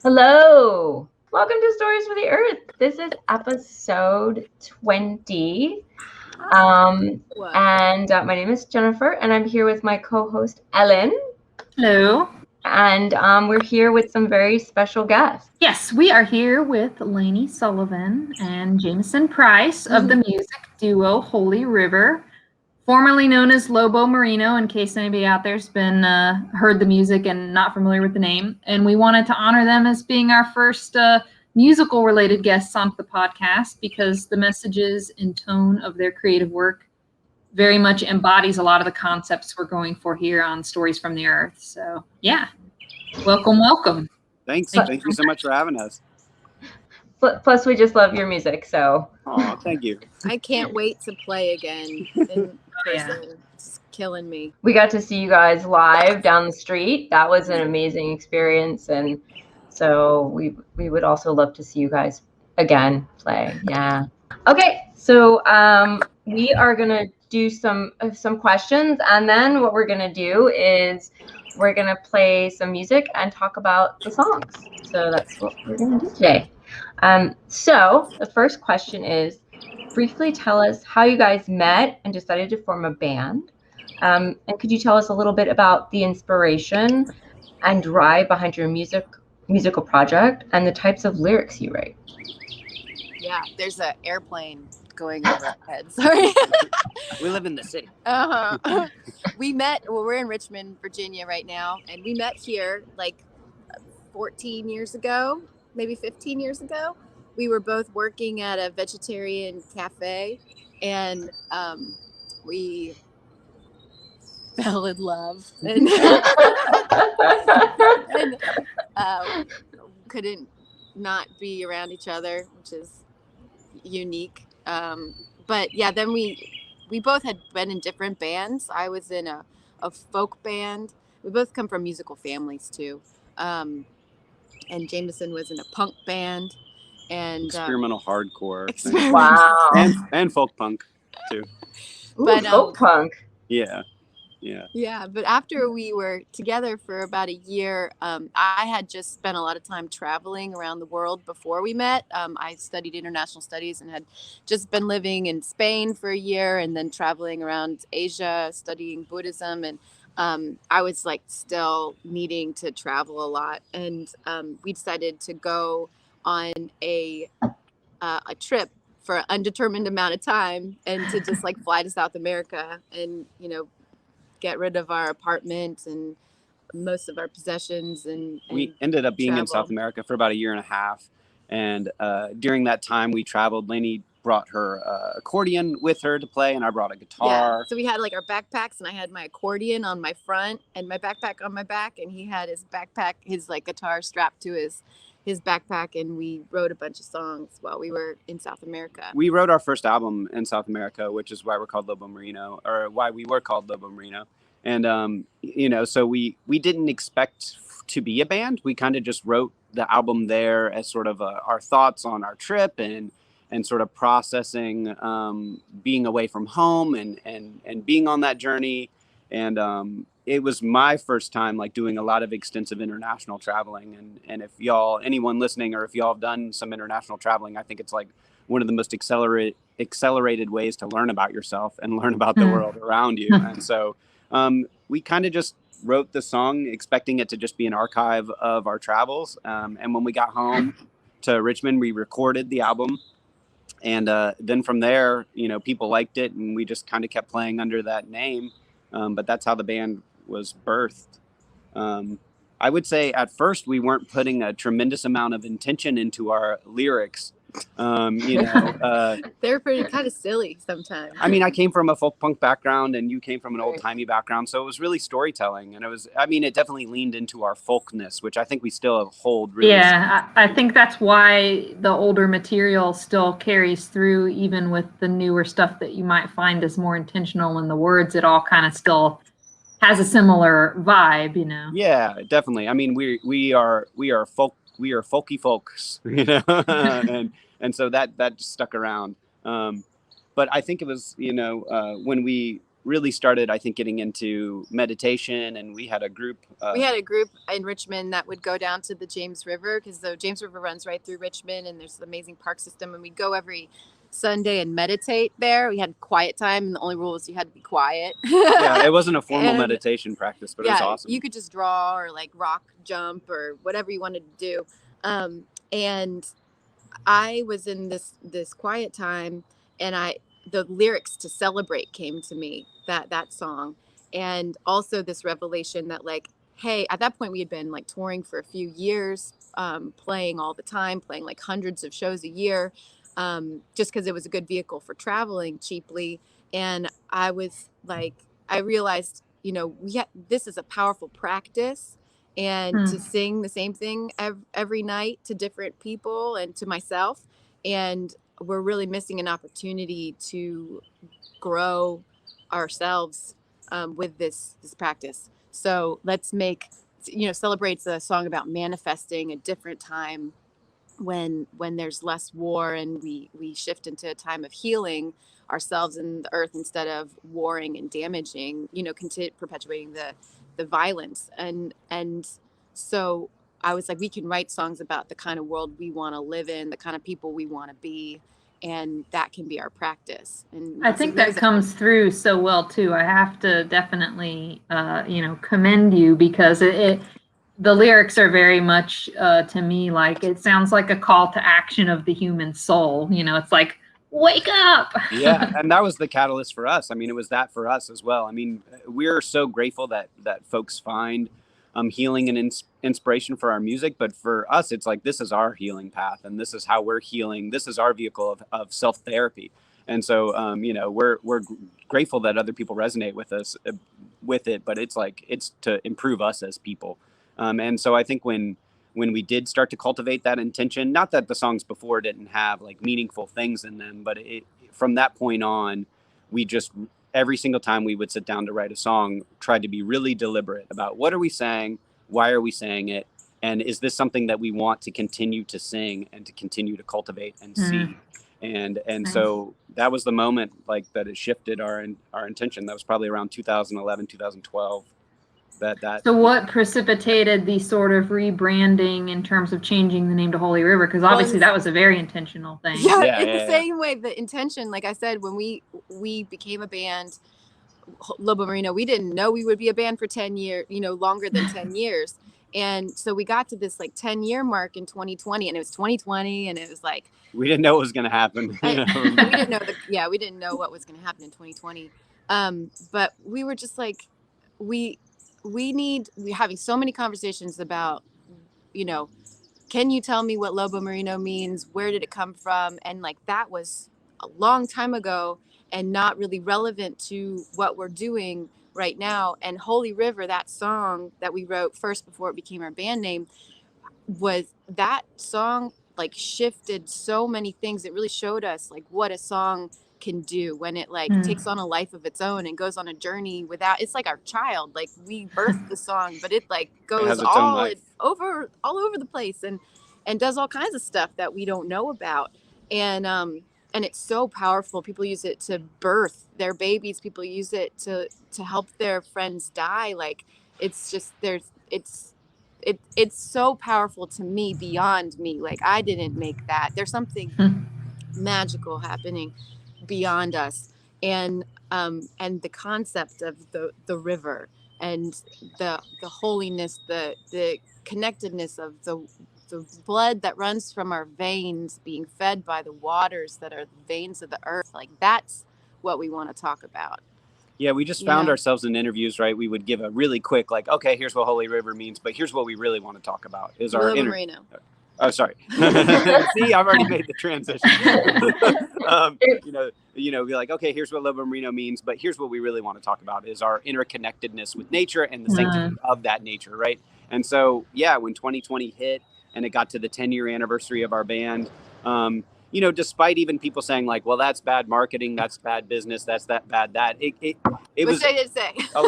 Hello. Welcome to Stories for the Earth. This is episode 20. And my name is Jennifer, and I'm here with my co-host, Ellen. Hello. And we're here with some very special guests. Yes, we are here with Laney, Sullivan, and Jameson Price of the music duo Høly River, formerly known as Lobo Merino, in case anybody out there's been heard the music and not familiar with the name. And we wanted to honor them as being our first musical-related guests on the podcast because the messages and tone of their creative work very much embodies a lot of the concepts we're going for here on Stories from the Earth. So, yeah, welcome. Thanks. Thank you so much for having us. Plus, we just love your music, so. Oh, thank you. I can't wait to play again in person. It's killing me. We got to see you guys live down the street. That was an amazing experience, and so we would also love to see you guys again play. Yeah. Okay, so we are gonna do some questions, and then what we're gonna do is we're gonna play some music and talk about the songs. So that's what we're gonna do today. So the first question is, briefly tell us how you guys met and decided to form a band. And could you tell us a little bit about the inspiration and drive behind your musical project and the types of lyrics you write? Yeah, there's an airplane going over our heads. Sorry. We live in the city. We met, we're in Richmond, Virginia right now, and we met here like 14 years ago, maybe 15 years ago. We were both working at a vegetarian cafe, and we fell in love and, couldn't not be around each other, which is unique. But yeah, then we both had been in different bands. I was in a folk band. We both come from musical families too. And Jameson was in a punk band. And experimental hardcore. Wow. And folk punk too. But folk punk. Yeah. Yeah, but after we were together for about a year, I had just spent a lot of time traveling around the world before we met. I studied international studies and had just been living in Spain for a year and then traveling around Asia studying Buddhism. And I was like still needing to travel a lot. And we decided to go on a trip for an undetermined amount of time and to just like fly to South America and, get rid of our apartment and most of our possessions. And we ended up being travel. in South America for about a year and a half. And during that time we traveled, Laney brought her accordion with her to play, and I brought a guitar. Yeah. So we had like our backpacks, and I had my accordion on my front and my backpack on my back, and he had his backpack, his like guitar strapped to his backpack, and we wrote a bunch of songs while we were in South America. We wrote our first album in South America, which is why we're called Lobo Merino, or why we were called Lobo Merino. And, so we didn't expect to be a band. We kind of just wrote the album there as sort of our thoughts on our trip and sort of processing being away from home and being on that journey. And it was my first time like doing a lot of extensive international traveling. And if anyone listening, or if y'all have done some international traveling, I think it's like one of the most accelerated ways to learn about yourself and learn about the world around you. And so we kind of just wrote the song expecting it to just be an archive of our travels. And when we got home to Richmond, we recorded the album. And then from there, people liked it, and we just kind of kept playing under that name. But that's how the band was birthed. I would say at first we weren't putting a tremendous amount of intention into our lyrics. They're pretty kind of silly sometimes. I mean, I came from a folk punk background and you came from an old timey background. So it was really storytelling. And it definitely leaned into our folkness, which I think we still hold really. Yeah, I think that's why the older material still carries through, even with the newer stuff that you might find is more intentional in the words. It all kind of still has a similar vibe, Yeah, definitely. I mean, we are folky folks, and so that stuck around. But I think it was, when we really started, I think, getting into meditation, and we had a group. We had a group in Richmond that would go down to the James River, because the James River runs right through Richmond, and there's an amazing park system, and we'd go every Sunday and meditate there. We had quiet time, and the only rule was you had to be quiet. Yeah, it wasn't a formal meditation practice, but it was awesome. You could just draw or like rock jump or whatever you wanted to do. And I was in this quiet time, and the lyrics to Celebrate came to me, that song. And also this revelation that, like, hey, at that point we had been like touring for a few years, playing all the time, playing like hundreds of shows a year, just because it was a good vehicle for traveling cheaply. And I was like, I realized, you know, this is a powerful practice, and to sing the same thing every night to different people and to myself. And we're really missing an opportunity to grow ourselves with this practice. So let's make, you know, Celebrate's a song about manifesting a different time when there's less war, and we shift into a time of healing ourselves and the earth instead of warring and damaging, you know, perpetuating the violence. And so I was like, we can write songs about the kind of world we want to live in, the kind of people we want to be, and that can be our practice. And I think that comes through so well too. I have to definitely, you know, commend you, because the lyrics are very much to me like, it sounds like a call to action of the human soul. You know, it's like, wake up. Yeah, and that was the catalyst for us. I mean, it was that for us as well. I mean, we're so grateful that folks find healing and inspiration for our music, but for us, it's like, this is our healing path, and this is how we're healing. This is our vehicle of self-therapy. And so, you know, we're grateful that other people resonate with us with it, but it's like, it's to improve us as people. And so I think when we did start to cultivate that intention, not that the songs before didn't have like meaningful things in them, but from that point on, we just, every single time we would sit down to write a song, tried to be really deliberate about what are we saying, why are we saying it, and is this something that we want to continue to sing and to continue to cultivate and see. And nice. So that was the moment, like, that it shifted our intention. That was probably around 2011, 2012. So what precipitated the sort of rebranding in terms of changing the name to Høly River? Because obviously that was a very intentional thing. Same way, the intention, like I said, when we became a band, Lobo Merino, we didn't know we would be a band for 10 years, you know, longer than 10 years. And so we got to this like 10-year mark in 2020, and it was 2020, and it was like, we didn't know what was going to happen. We didn't know we didn't know what was going to happen in 2020. But we were just like, we're having so many conversations about, you know, can you tell me what Lobo Merino means? Where did it come from? And like, that was a long time ago and not really relevant to what we're doing right now. And Høly River, that song that we wrote first before it became our band name, was that song like shifted so many things. It really showed us like what a song can do when it like takes on a life of its own and goes on a journey without, it's like our child, like we birthed the song, but it like goes all over the place and does all kinds of stuff that we don't know about. And it's so powerful. People use it to birth their babies. People use it to help their friends die. Like, it's just, it's so powerful to me, beyond me. Like, I didn't make that. There's something magical happening beyond us. And the concept of the river and the holiness, the connectedness of the blood that runs from our veins being fed by the waters that are the veins of the earth. Like, that's what we want to talk about. Yeah, we just found ourselves in interviews, right? We would give a really quick, like, okay, here's what Høly River means, but here's what we really want to talk about is our Merino. Oh, sorry. See, I've already made the transition. You know, be like, okay, here's what Lobo Merino means, but here's what we really want to talk about is our interconnectedness with nature and the sanctity of that nature, right? And so, yeah, when 2020 hit and it got to the 10-year anniversary of our band, you know, despite even people saying like, well, that's bad marketing, that's bad business, that's that it was. Which I did say. a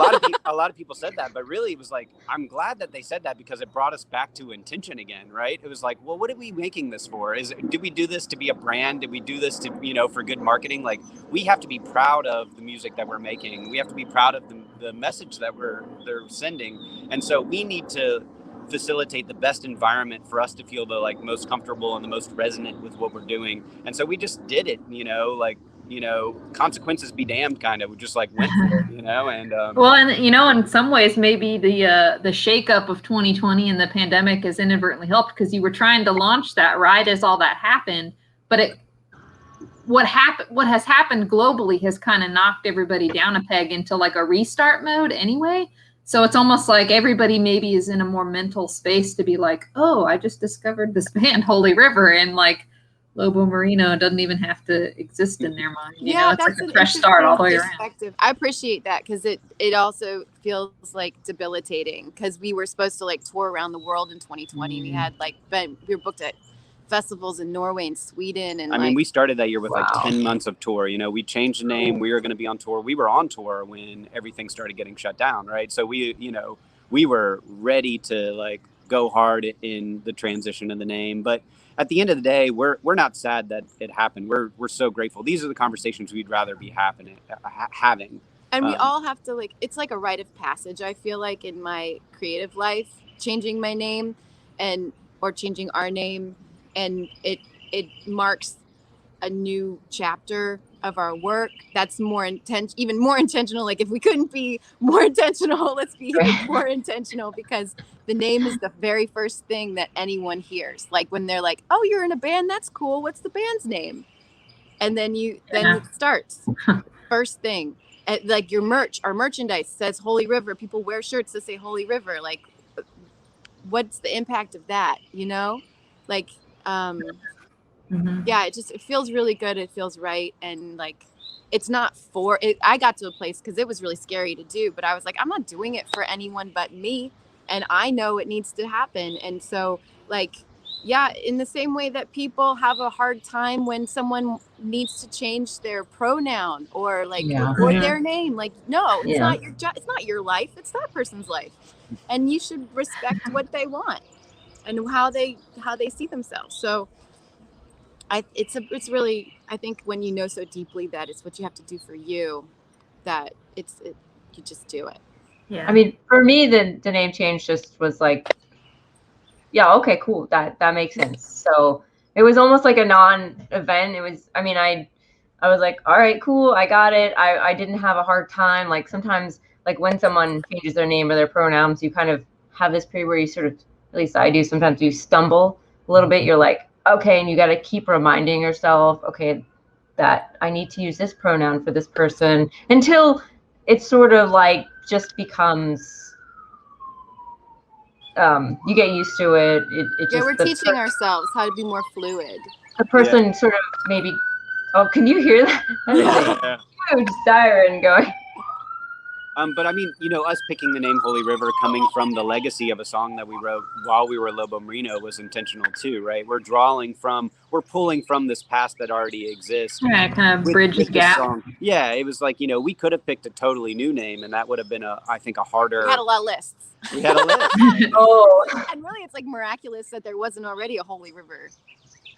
lot of people said that, but really it was like, I'm glad that they said that, because it brought us back to intention again, right? It was like, well, what are we making this for? Did we do this to be a brand? Did we do this to, you know, for good marketing? Like, we have to be proud of the music that we're making. We have to be proud of the message that they're sending. And so we need to facilitate the best environment for us to feel the like most comfortable and the most resonant with what we're doing. And so we just did it, you know, like, you know, consequences be damned, kind of. We just like went for it, you know. And well, and you know, in some ways, maybe the shakeup of 2020 and the pandemic has inadvertently helped, because you were trying to launch that right as all that happened, but what has happened globally has kind of knocked everybody down a peg into like a restart mode anyway. So it's almost like everybody maybe is in a more mental space to be like, oh, I just discovered this band, Høly River, and like Lobo Merino doesn't even have to exist in their mind. You know, it's like a fresh start all the way around. I appreciate that, because it also feels like debilitating, because we were supposed to like tour around the world in 2020. We had like we were booked at festivals in Norway and Sweden, and I mean, we started that year with like 10 months of tour. You know, we changed the name. We were going to be on tour. We were on tour when everything started getting shut down, right? So we, you know, we were ready to like go hard in the transition of the name. But at the end of the day, we're not sad that it happened. We're so grateful. These are the conversations we'd rather be having. And we all have to, like, it's like a rite of passage, I feel like, in my creative life, changing my name or changing our name. And it marks a new chapter of our work that's even more intentional. Like, if we couldn't be more intentional, let's be even more intentional, because the name is the very first thing that anyone hears. Like, when they're like, oh, you're in a band, that's cool, what's the band's name? And then it starts. First thing. Like, our merchandise says Høly River. People wear shirts that say Høly River. Like, what's the impact of that, you know? Like, yeah, it feels really good. It feels right. And like, it's not for it. I got to a place, because it was really scary to do, but I was like, I'm not doing it for anyone but me. And I know it needs to happen. And so, like, yeah, in the same way that people have a hard time when someone needs to change their pronoun or like or their name, like, no, it's not your job. It's not your life. It's that person's life. And you should respect what they want and how they see themselves. So it's really, I think, when you know so deeply that it's what you have to do for you, that you just do it. Yeah. I mean, for me, the name change just was like, yeah, okay, cool. That makes sense. So it was almost like a non-event. It was, I mean, I was like, all right, cool, I got it. I didn't have a hard time. Like, sometimes, like, when someone changes their name or their pronouns, you kind of have this period where you sort of, at least I do, sometimes you stumble a little bit. You're like, okay, and you got to keep reminding yourself, okay, that I need to use this pronoun for this person, until it's sort of like just becomes, you get used to it. It just, we're teaching ourselves how to be more fluid. The person sort of maybe, oh, can you hear that? That's a huge siren going. But I mean, you know, us picking the name Høly River, coming from the legacy of a song that we wrote while we were Lobo Merino, was intentional too, right? We're pulling from this past that already exists. Yeah, kind of bridge the gap. Song. Yeah, it was like, you know, we could have picked a totally new name, and that would have been I think a harder. We had a lot of lists. We had a list. And really, it's like miraculous that there wasn't already a Høly River.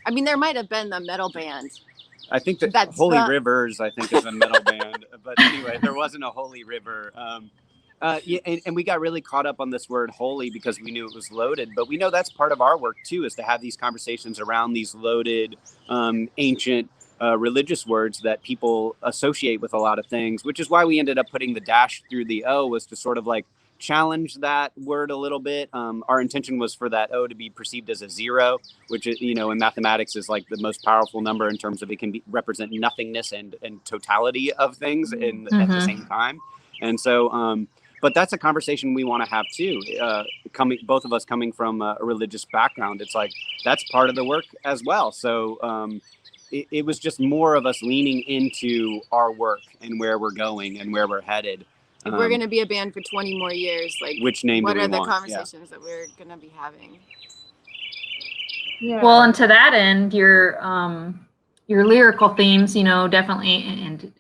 I mean, there might have been a metal band. I think that Høly Rivers, I think, is a metal band. But anyway, there wasn't a Høly River. And we got really caught up on this word holy because we knew it was loaded. But we know that's part of our work, too, is to have these conversations around these loaded, ancient religious words that people associate with a lot of things, which is why we ended up putting the dash through the O, was to sort of like challenge that word a little bit. Our intention was for that O to be perceived as a zero, which is, you know, in mathematics is like the most powerful number in terms of it can represent nothingness and totality of things at the same time. And so, but that's a conversation we want to have too. Both of us coming from a religious background, it's like that's part of the work as well. So it was just more of us leaning into our work and where we're going and where we're headed. If we're going to be a band for 20 more years, like, which name what do we are the want? conversations that we're going to be having? Yeah. Well, and to that end, your your lyrical themes, you know, definitely,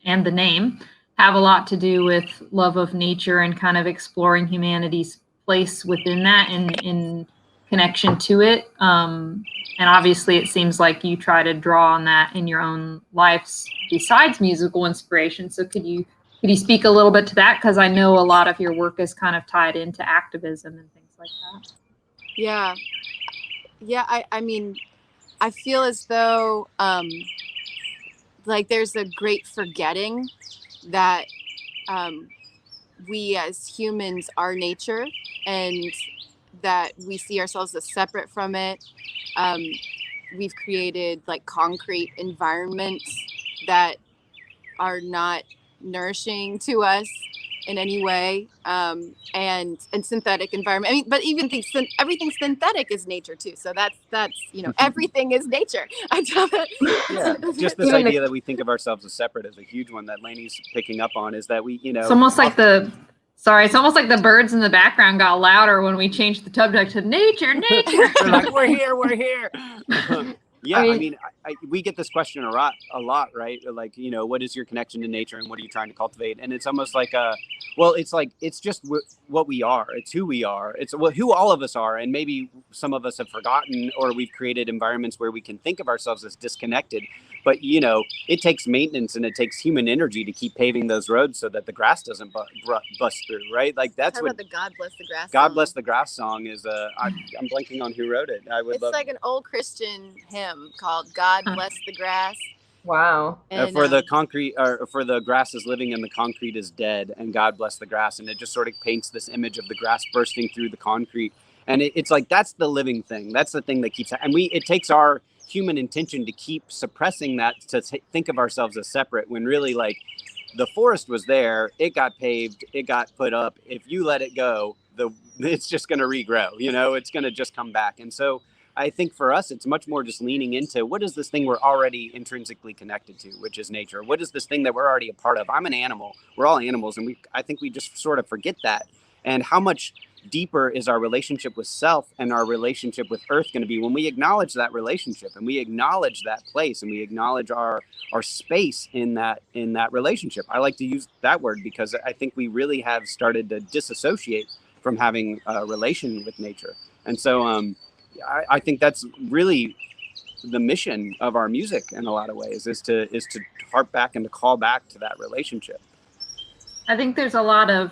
and the name have a lot to do with love of nature and kind of exploring humanity's place within that and in connection to it. And obviously it seems like you try to draw on that in your own lives besides musical inspiration. So could you speak a little bit to that? Because I know a lot of your work is kind of tied into activism and things like that. Yeah. I mean, I feel as though like there's a great forgetting that we as humans are nature, and that we see ourselves as separate from it. We've created like concrete environments that are not nourishing to us in any way, and synthetic environment. I mean, but even everything synthetic is nature too. So that's you know, everything is nature. I tell that. Yeah, just this idea that we think of ourselves as separate is a huge one that Laney's picking up on. Is that we, you know, it's almost like it's almost like the birds in the background got louder when we changed the subject to nature. They're like, we're here. Yeah, I mean, we get this question a lot, right? Like, you know, what is your connection to nature and what are you trying to cultivate? And it's almost like it's just what we are. It's who we are. It's who all of us are. And maybe some of us have forgotten, or we've created environments where we can think of ourselves as disconnected. But, you know, it takes maintenance and it takes human energy to keep paving those roads so that the grass doesn't bust through, right? Like that's what the God Bless the Grass. God Bless the Grass song is. I'm blanking on who wrote it. It's like an old Christian hymn called God Bless the Grass. Wow. And, for the concrete, or for the grass is living and the concrete is dead, and God bless the grass. And it just sort of paints this image of the grass bursting through the concrete. And it's like, that's the living thing. That's the thing that keeps, and it takes our human intention to keep suppressing that, to think of ourselves as separate, when really, like, the forest was there, it got paved, it got put up. If you let it go, it's just going to regrow, you know, it's going to just come back. And so I think for us, it's much more just leaning into what is this thing we're already intrinsically connected to, which is nature. What is this thing that we're already a part of? I'm an animal. We're all animals. And I think we just sort of forget that. And how much deeper is our relationship with self and our relationship with earth going to be when we acknowledge that relationship, and we acknowledge that place, and we acknowledge our space in that relationship. I like to use that word because I think we really have started to disassociate from having a relation with nature. And so I think that's really the mission of our music in a lot of ways, is to harp back and to call back to that relationship. I think there's a lot of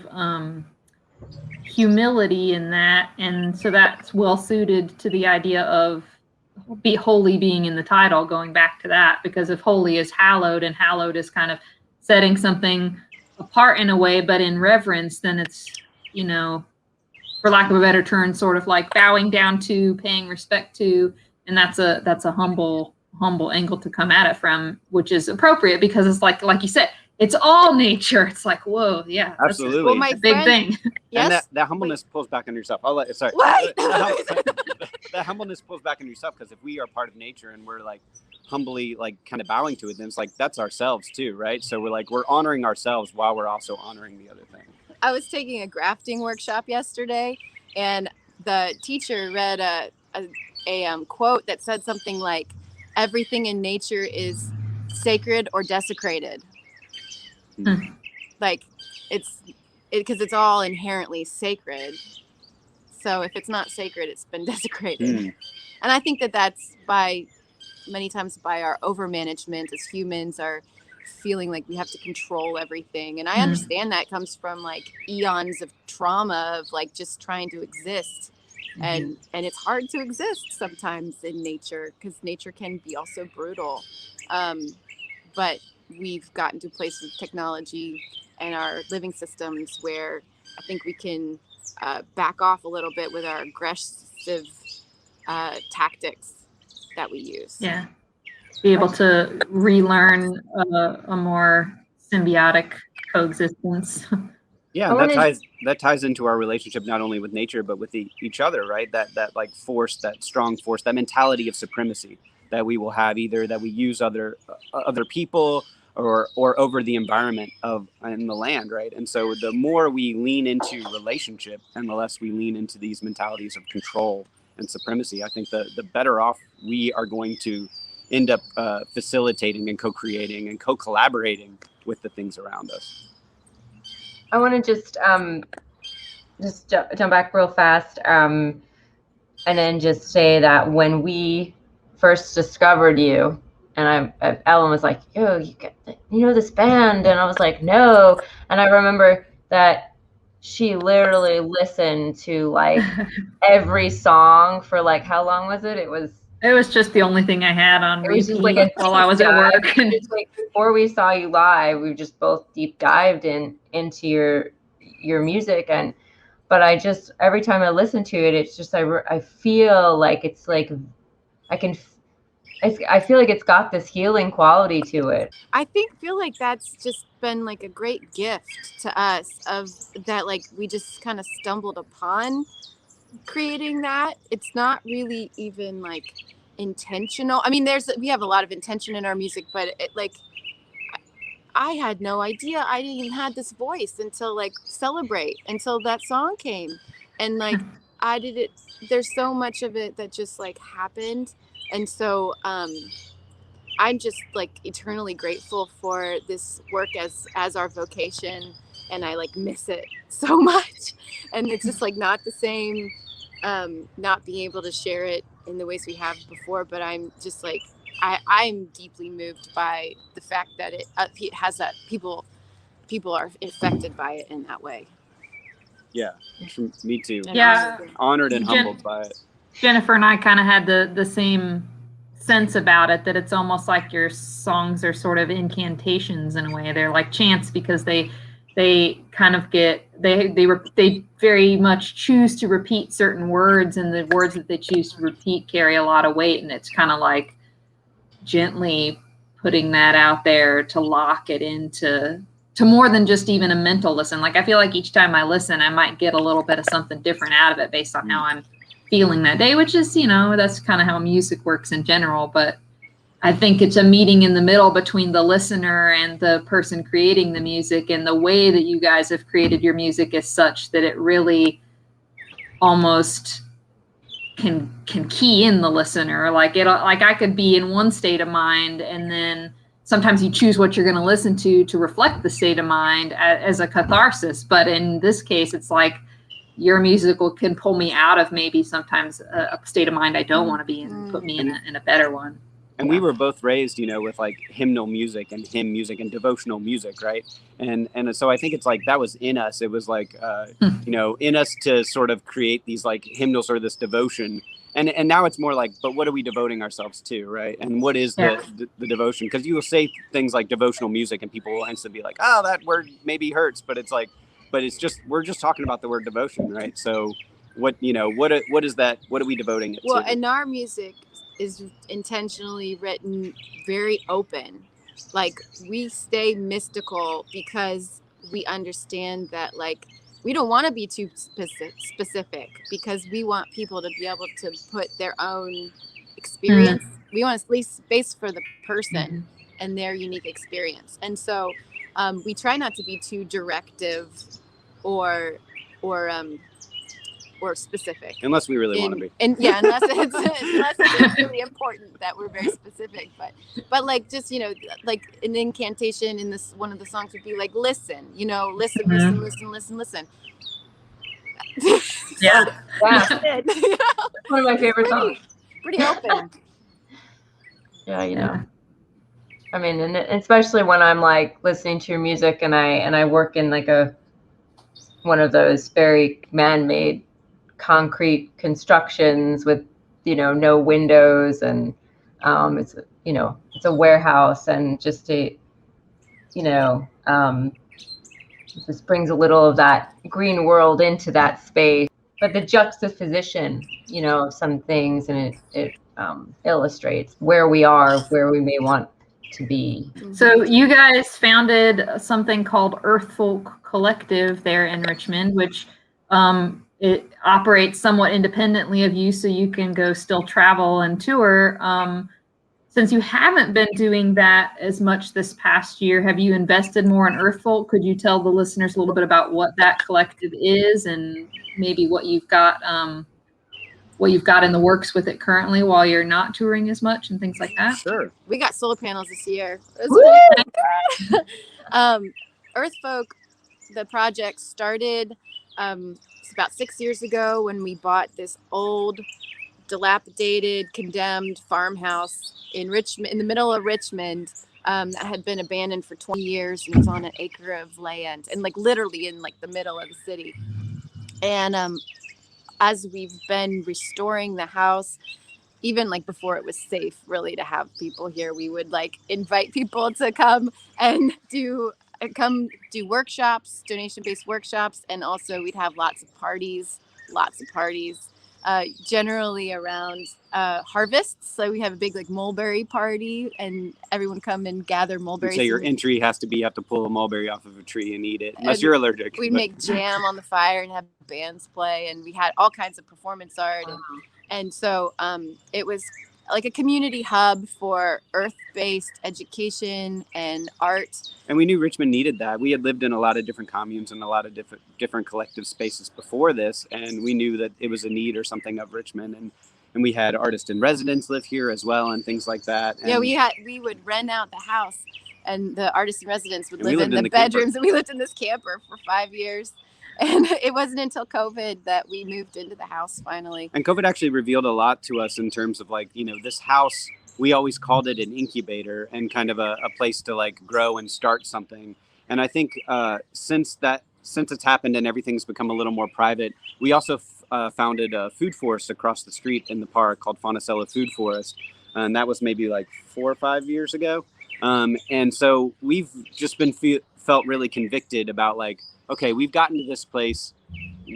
humility in that, and so that's well suited to the idea of be holy being in the title, going back to that, because if holy is hallowed, and hallowed is kind of setting something apart in a way, but in reverence, then it's, you know, for lack of a better term, sort of like bowing down to, paying respect to, and that's a humble angle to come at it from, which is appropriate because it's like you said, it's all nature. It's like, whoa, yeah, absolutely. Well, my big thing. Yes. And that humbleness pulls back on yourself. Sorry. What? That humbleness pulls back on yourself, because if we are part of nature and we're like humbly like kind of bowing to it, then it's like that's ourselves too, right? So we're honoring ourselves while we're also honoring the other thing. I was taking a grafting workshop yesterday, and the teacher read a quote that said something like, "Everything in nature is sacred or desecrated." Like because it's all inherently sacred. So if it's not sacred, it's been desecrated. And I think that's many times by our overmanagement as humans, are feeling like we have to control everything. And I understand that comes from like eons of trauma of like just trying to exist. And it's hard to exist sometimes in nature, because nature can be also brutal. But we've gotten to a place with technology and our living systems where I think we can back off a little bit with our aggressive tactics that we use. Yeah. Be able to relearn a more symbiotic coexistence. Yeah, that ties into our relationship not only with nature but with each other, right? That like force, that strong force, that mentality of supremacy that we will have, either that we use other people or over the environment in the land, right? And so the more we lean into relationship and the less we lean into these mentalities of control and supremacy, I think the better off we are going to end up facilitating and co-creating and co-collaborating with the things around us. I want to just jump back real fast, and then just say that when we first discovered you, and Ellen was like, "Yo, you know this band?" And I was like, "No." And I remember that she literally listened to like every song for like, how long was it? It was just the only thing I had on repeat just like a while I was at work. Just like before we saw you live, we just both deep dived into your music, but I just, every time I listen to it, it's just I feel like it's like I feel like it's got this healing quality to it. I feel like that's just been like a great gift to us, of that, like we just kind of stumbled upon creating that. It's not really even like intentional. I mean, we have a lot of intention in our music, but I had no idea I even had this voice until like Celebrate, until that song came. And like I did it, there's so much of it that just like happened. And so I'm just like eternally grateful for this work as our vocation, and I like miss it so much. And it's just like not the same, not being able to share it in the ways we have before, but I'm just like, I'm deeply moved by the fact that it has that people are affected by it in that way. Yeah, me too. Yeah, honored and humbled by it. Jennifer and I kind of had the same sense about it, that it's almost like your songs are sort of incantations in a way. They're like chants, because they kind of they very much choose to repeat certain words, and the words that they choose to repeat carry a lot of weight, and it's kind of like gently putting that out there to lock it into more than just even a mental listen. Like I feel like each time I listen, I might get a little bit of something different out of it based on how I'm feeling that day, which is, that's kind of how music works in general. But I think it's a meeting in the middle between the listener and the person creating the music, and the way that you guys have created your music is such that it really almost can key in the listener. Like I could be in one state of mind, and then sometimes you choose what you're going to listen to reflect the state of mind as a catharsis. But in this case, it's like your musical can pull me out of maybe sometimes a state of mind I don't want to be in, and put me in a better one. And we were both raised, with like hymnal music and hymn music and devotional music, right? And so I think it's like that was in us. It was like, in us to sort of create these like hymnals or this devotion. And now it's more like, but what are we devoting ourselves to, right? And what is the devotion? Because you will say things like devotional music, and people will instantly be like, oh, that word maybe hurts, but it's like, but it's just, we're just talking about the word devotion, right? So what is that? What are we devoting it to? Well, and our music is intentionally written very open. Like we stay mystical because we understand that like we don't want to be too specific, because we want people to be able to put their own experience. We want to leave space for the person and their unique experience. And so we try not to be too directive or specific, unless we really want to be. And yeah, unless it's really important that we're very specific. But like just like an incantation in this one of the songs would be like listen, listen. Yeah. One of my favorite songs. Pretty open. Yeah, I mean, and especially when I'm like listening to your music, and I work in like one of those very man-made concrete constructions with no windows, and it's a warehouse, and just just brings a little of that green world into that space, but the juxtaposition of some things, and it illustrates where we are, where we may want to be. So you guys founded something called Earthfolk Collective there in Richmond, which it operates somewhat independently of you, so you can go still travel and tour. Since you haven't been doing that as much this past year, have you invested more in Earthfolk? Could you tell the listeners a little bit about what that collective is, and maybe what you've got what you've got in the works with it currently while you're not touring as much and things like that? Sure. We got solar panels this year. Earth Folk, the project started it's about 6 years ago when we bought this old, dilapidated, condemned farmhouse in Richmond, in the middle of Richmond, that had been abandoned for 20 years, and it's on an acre of land, and like literally in like the middle of the city. And as we've been restoring the house, even like before it was safe really to have people here, we would like invite people to come do workshops, donation-based workshops, and also we'd have lots of parties, generally around harvests. So we have a big like mulberry party, and everyone come and gather mulberries. So your entry has to be you have to pull a mulberry off of a tree and eat it, unless you're allergic. We'd make jam on the fire and have bands play, and we had all kinds of performance art, and so it was like a community hub for earth-based education and art. And we knew Richmond needed that. We had lived in a lot of different communes and a lot of different collective spaces before this, and we knew that it was a need or something of Richmond. And we had artists in residence live here as well and things like that. And yeah, we would rent out the house, and the artists in residence would live in the bedrooms, and we lived in this camper for 5 years. And it wasn't until COVID that we moved into the house finally. And COVID actually revealed a lot to us in terms of like, this house, we always called it an incubator and kind of a place to like grow and start something. And I think since it's happened and everything's become a little more private, we also founded a food forest across the street in the park called Fauna Food Forest. And that was maybe like 4 or 5 years ago. And so we've just been felt really convicted about like, okay, we've gotten to this place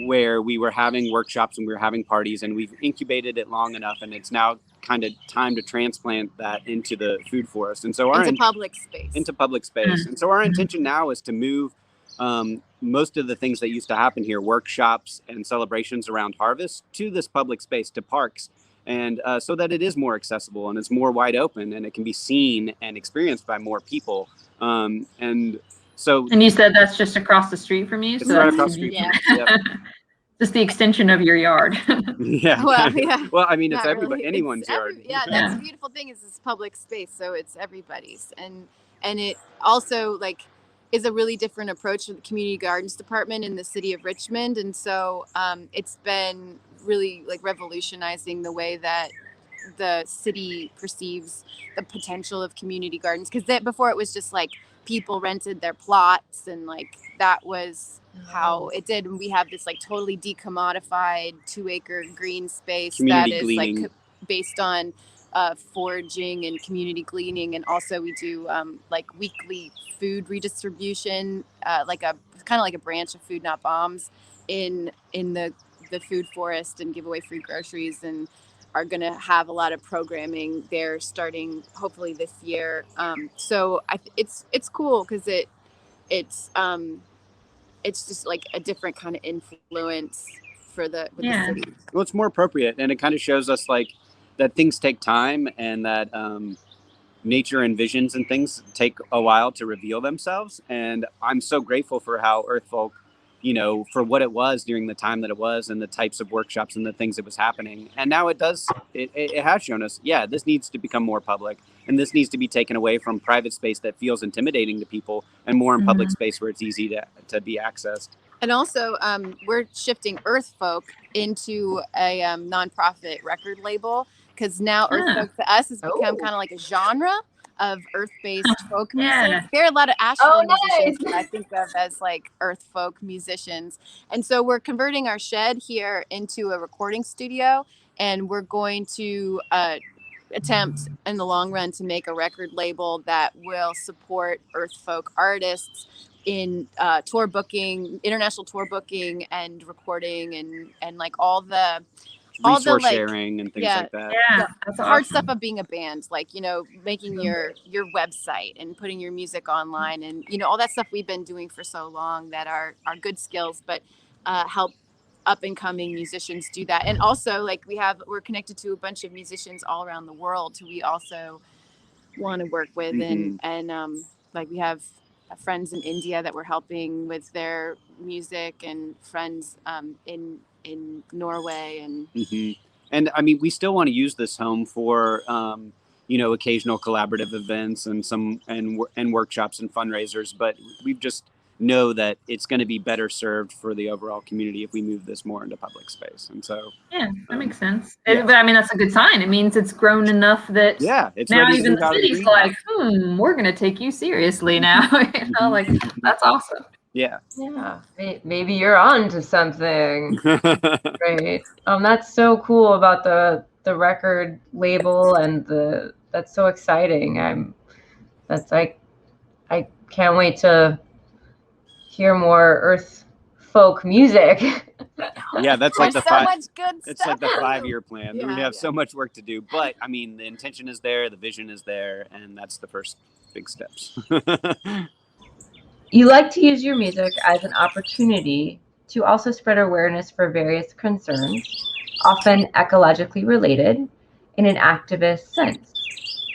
where we were having workshops and we were having parties, and we've incubated it long enough, and it's now kind of time to transplant that into the food forest. And so into public space. And so our intention now is to move most of the things that used to happen here, workshops and celebrations around harvest, to this public space, to parks, and so that it is more accessible and it's more wide open and it can be seen and experienced by more people. And you said that's just across the street from you? It's right across the street. Yeah. Just the extension of your yard. Yeah. Well, I mean, it's everybody, really. anyone's yard. That's the beautiful thing is it's public space, so it's everybody's, and it also like is a really different approach to the community gardens department in the city of Richmond, and so it's been really like revolutionizing the way that the city perceives the potential of community gardens, because before it was just like people rented their plots and like that was how it did. And we have this like totally decommodified 2-acre green space community that is gleaning. Like based on foraging and community gleaning, and also we do like weekly food redistribution, like a kind of like a branch of Food Not Bombs in the food forest, and give away free groceries, and are going to have a lot of programming there starting hopefully this year. So it's cool because it's just like a different kind of influence for the city. Well, it's more appropriate, and it kind of shows us like that things take time, and that nature and visions and things take a while to reveal themselves. And I'm so grateful for how Earth Folk, for what it was during the time that it was, and the types of workshops and the things that was happening. And now it has shown us, this needs to become more public, and this needs to be taken away from private space that feels intimidating to people, and more in public space where it's easy to be accessed. And also, we're shifting Earth Folk into a nonprofit record label, because now Earth Folk to us has become kind of like a genre of earth-based folk music. There are a lot of Asheville musicians that I think of as like earth folk musicians, and so we're converting our shed here into a recording studio, and we're going to attempt in the long run to make a record label that will support earth folk artists in tour booking, international tour booking, and recording, and like all the resource sharing and things like that. Yeah, that's the hard stuff of being a band, like making your website and putting your music online, and all that stuff we've been doing for so long that are good skills, but help up and coming musicians do that. And also like we're connected to a bunch of musicians all around the world who we also want to work with, and like we have friends in India that we're helping with their music, and friends in Norway, and And I mean, we still want to use this home for, you know, occasional collaborative events and workshops and fundraisers, but we've just know that it's going to be better served for the overall community if we move this more into public space. And so yeah, that makes sense. yeah. But I mean, that's a good sign. It means it's grown enough that it's now ready to even move the out of the city's greenhouse. like, we're going to take you seriously now. You know, like, that's awesome. Yeah. Maybe you're on to something. Great. That's so cool about the record label and that's so exciting. I can't wait to hear more earth folk music. Yeah, that's like There's the so much good it's stuff. like the 5-year plan. Yeah, We have so much work to do, but I mean, the intention is there, the vision is there, and that's the first big steps. You like to use your music as an opportunity to also spread awareness for various concerns, often ecologically related, in an activist sense.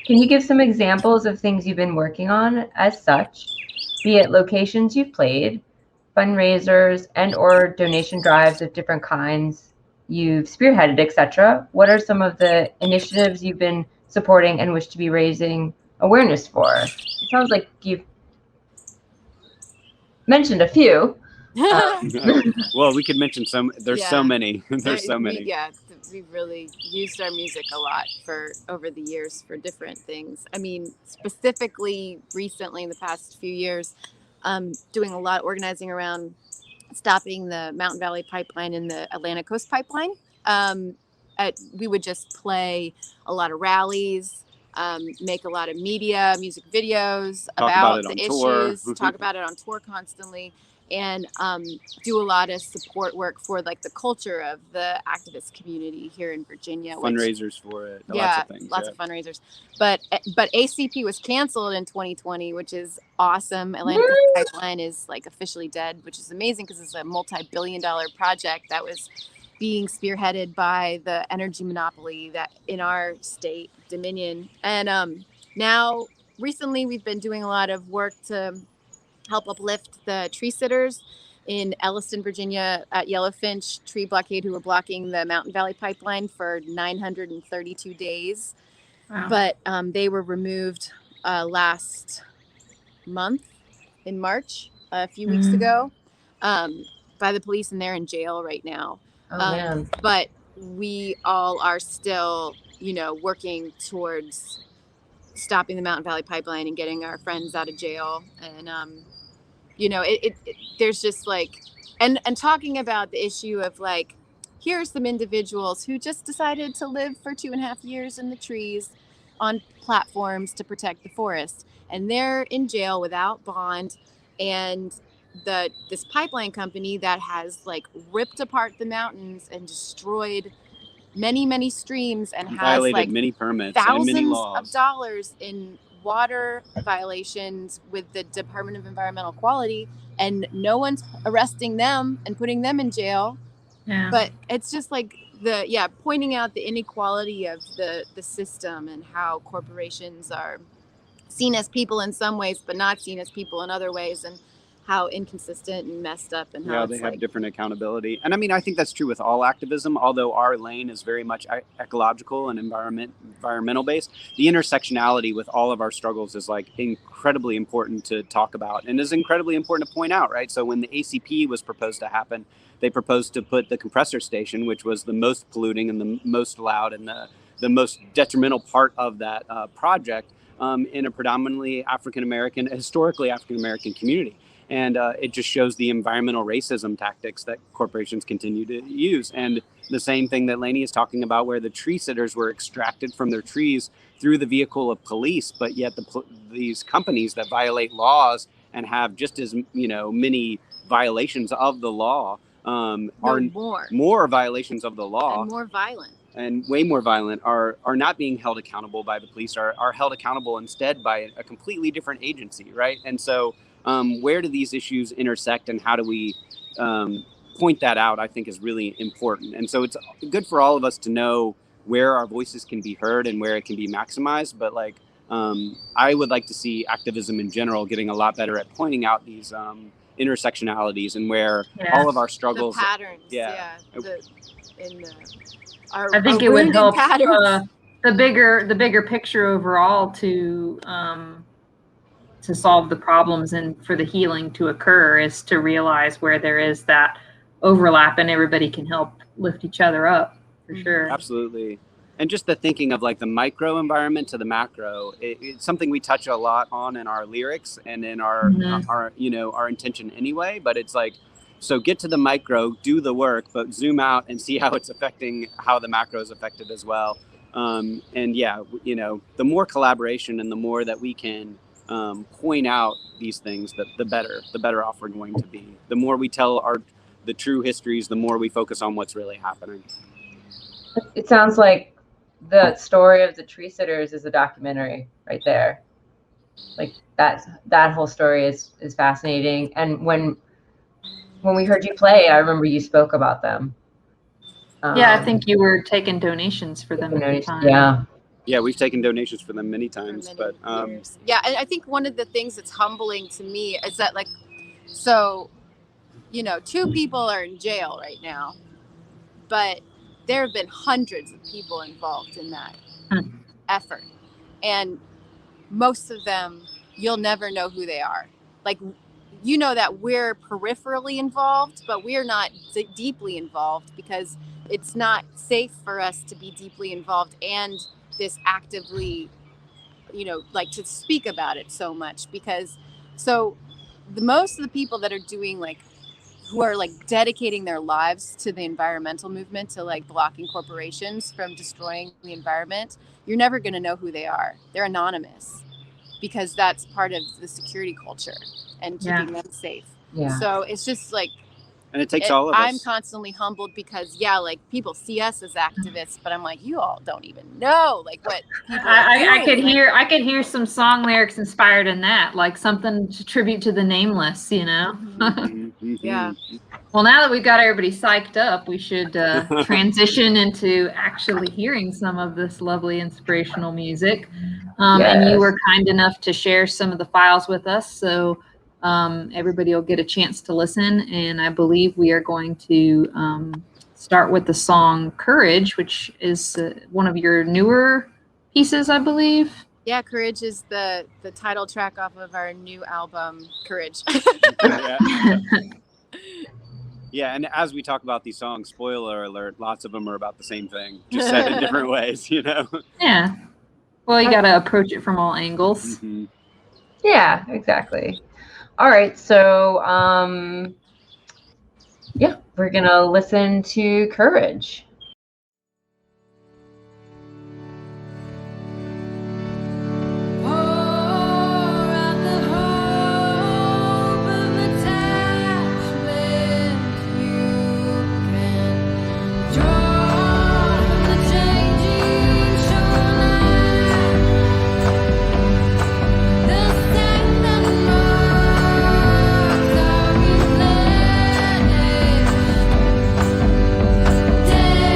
Can you give some examples of things you've been working on as such, be it locations you've played, fundraisers and/or donation drives of different kinds you've spearheaded, etc.? What are some of the initiatives you've been supporting and wish to be raising awareness for? It sounds like you've mentioned a few. Well, we could mention some. There's so many. There's so many. We've really used our music a lot over the years for different things. I mean, specifically recently in the past few years, doing a lot of organizing around stopping the Mountain Valley Pipeline and the Atlantic Coast Pipeline. We would just play a lot of rallies, make a lot of music videos about the issues, talk about it on tour constantly, and do a lot of support work for like the culture of the activist community here in Virginia. Fundraisers for it. Yeah, lots of things. Lots of fundraisers. But ACP was canceled in 2020, which is awesome. Atlantic Coast Pipeline is like officially dead, which is amazing because it's a multi-billion-dollar project that was being spearheaded by the energy monopoly that in our state, Dominion. And now recently we've been doing a lot of work to help uplift the tree sitters in Elliston, Virginia at Yellowfinch Tree Blockade, who were blocking the Mountain Valley Pipeline for 932 days. Wow. But they were removed last month in March, a few weeks ago, by the police, and they're in jail right now. Man. But we all are still, working towards stopping the Mountain Valley Pipeline and getting our friends out of jail. And, there's just like, and talking about the issue of like, here's some individuals who just decided to live for 2.5 years in the trees on platforms to protect the forest. And they're in jail without bond. And this pipeline company that has like ripped apart the mountains and destroyed many streams and has violated like many permits and many thousands laws of dollars in water violations with the Department of Environmental Quality, and no one's arresting them and putting them in jail. Yeah. But it's just like pointing out the inequality of the system and how corporations are seen as people in some ways but not seen as people in other ways, and how inconsistent and messed up, and how they have different accountability. And I mean, I think that's true with all activism, although our lane is very much ecological and environmental based. The intersectionality with all of our struggles is like incredibly important to talk about, and is incredibly important to point out, right? So when the ACP was proposed to happen, they proposed to put the compressor station, which was the most polluting and the most loud and the most detrimental part of that project, in a predominantly historically African-American community. And it just shows the environmental racism tactics that corporations continue to use. And the same thing that Laney is talking about, where the tree sitters were extracted from their trees through the vehicle of police, but yet these companies that violate laws and have just as many violations of the law are more violations of the law and more violent. And way more violent are not being held accountable by the police, are held accountable instead by a completely different agency, right? And so where do these issues intersect, and how do we point that out, I think is really important. And so it's good for all of us to know where our voices can be heard and where it can be maximized. But like, I would like to see activism in general getting a lot better at pointing out these intersectionalities and where all of our struggles, the patterns, I think it would wounded help patterns. the bigger picture overall to solve the problems and for the healing to occur is to realize where there is that overlap and everybody can help lift each other up for sure. Absolutely. And just the thinking of like the micro environment to the macro, it's something we touch a lot on in our lyrics and in our our intention anyway. But it's like, so get to the micro, do the work, but zoom out and see how it's affecting how the macro is affected as well. And yeah, the more collaboration and the more that we can point out these things, the better off we're going to be. The more we tell the true histories, the more we focus on what's really happening. It sounds like the story of the tree sitters is a documentary right there. Like that whole story is fascinating. And when we heard you play, I remember you spoke about them. Yeah, I think you were taking donations for them at the time. Yeah, we've taken donations for them many times. But yeah, and I think one of the things that's humbling to me is that, like, so 2 people are in jail right now, but there have been hundreds of people involved in that effort. And most of them, you'll never know who they are. Like, that we're peripherally involved, but we're not deeply involved because it's not safe for us to be deeply involved and this actively, like to speak about it so much because most of the people that are doing who are dedicating their lives to the environmental movement, to blocking corporations from destroying the environment, you're never going to know who they are. They're anonymous because that's part of the security culture and keeping them safe. Yeah. So it's just and it takes all of us. I'm constantly humbled because people see us as activists, but I'm like, you all don't even know what people are doing. I could hear some song lyrics inspired in that, like something to tribute to the nameless, Yeah. Well, now that we've got everybody psyched up, we should transition into actually hearing some of this lovely inspirational music. And you were kind enough to share some of the files with us, so everybody will get a chance to listen. And I believe we are going to start with the song Courage, which is one of your newer pieces, I believe. Yeah, Courage is the title track off of our new album, Courage. Yeah, and as we talk about these songs, spoiler alert, lots of them are about the same thing, just said in different ways, Yeah. Well, you got to approach it from all angles. Mm-hmm. Yeah, exactly. All right, so we're going to listen to Courage. Day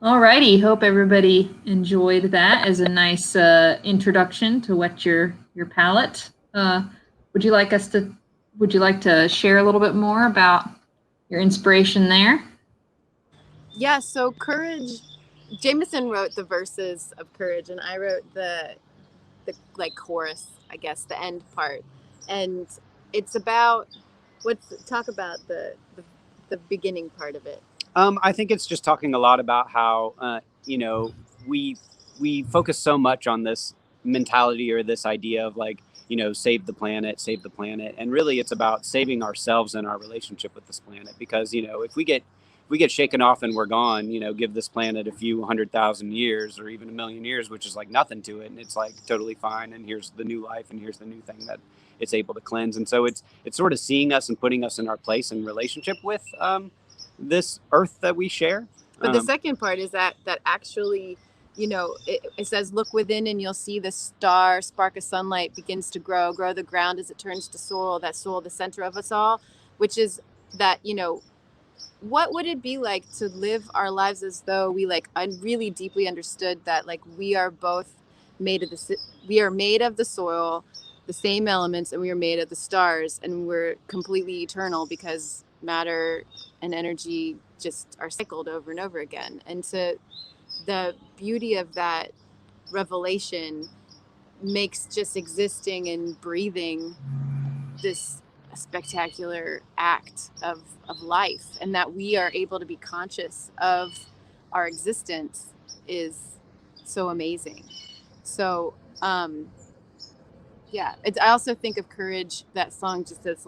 Alrighty, hope everybody enjoyed that as a nice introduction to whet your palate. Would you like to share a little bit more about your inspiration there? Yeah, so Courage, Jameson wrote the verses of Courage, and I wrote the like chorus, I guess, the end part. And it's about talk about the beginning part of it. I think it's just talking a lot about how we focus so much on this mentality or this idea of like, save the planet, and really it's about saving ourselves and our relationship with this planet, because if we get shaken off and we're gone, give this planet a few 100,000 years or even 1,000,000 years, which is like nothing to it, and it's like totally fine, and here's the new life and here's the new thing that it's able to cleanse. And so it's sort of seeing us and putting us in our place in relationship with this earth that we share. But the second part is that actually, it says, look within and you'll see the spark of sunlight begins to grow the ground as it turns to soil, that soil, the center of us all, which is that, what would it be like to live our lives as though we really deeply understood that we are both made of the soil, the same elements, and we are made of the stars, and we're completely eternal because matter and energy just are cycled over and over again. And so the beauty of that revelation makes just existing and breathing this spectacular act of life, and that we are able to be conscious of our existence is so amazing. So I also think of Courage, that song, just as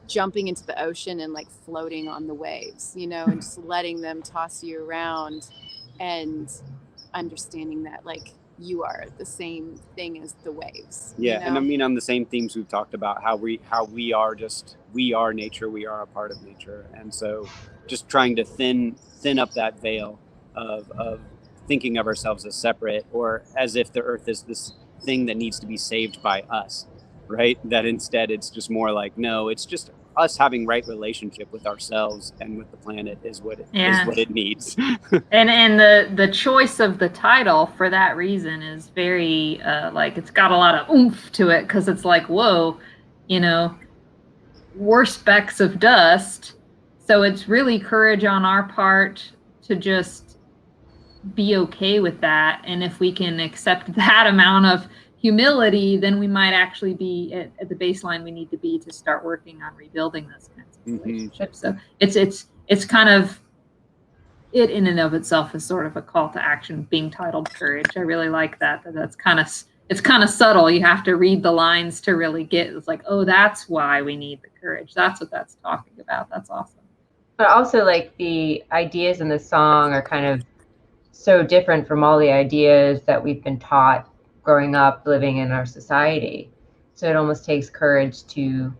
jumping into the ocean and floating on the waves, and just letting them toss you around, and understanding that you are the same thing as the waves. And I mean, on the same themes we've talked about, how we are nature, we are a part of nature. And so just trying to thin up that veil of thinking of ourselves as separate, or as if the earth is this thing that needs to be saved by us, right? That instead it's just more like, no, it's just us having right relationship with ourselves and with the planet is what it needs. and the choice of the title for that reason is very it's got a lot of oomph to it, because it's like, whoa, we're specks of dust. So it's really courage on our part to just be okay with that. And if we can accept that amount of humility, then we might actually be at the baseline we need to be to start working on rebuilding those kinds of relationships. So it's kind of, it in and of itself is sort of a call to action being titled Courage. I really like that. It's kind of subtle. You have to read the lines to really get, it's like, oh, that's why we need the courage. That's what that's talking about. That's awesome. But also the ideas in the song are kind of so different from all the ideas that we've been taught growing up living in our society. So it almost takes courage to,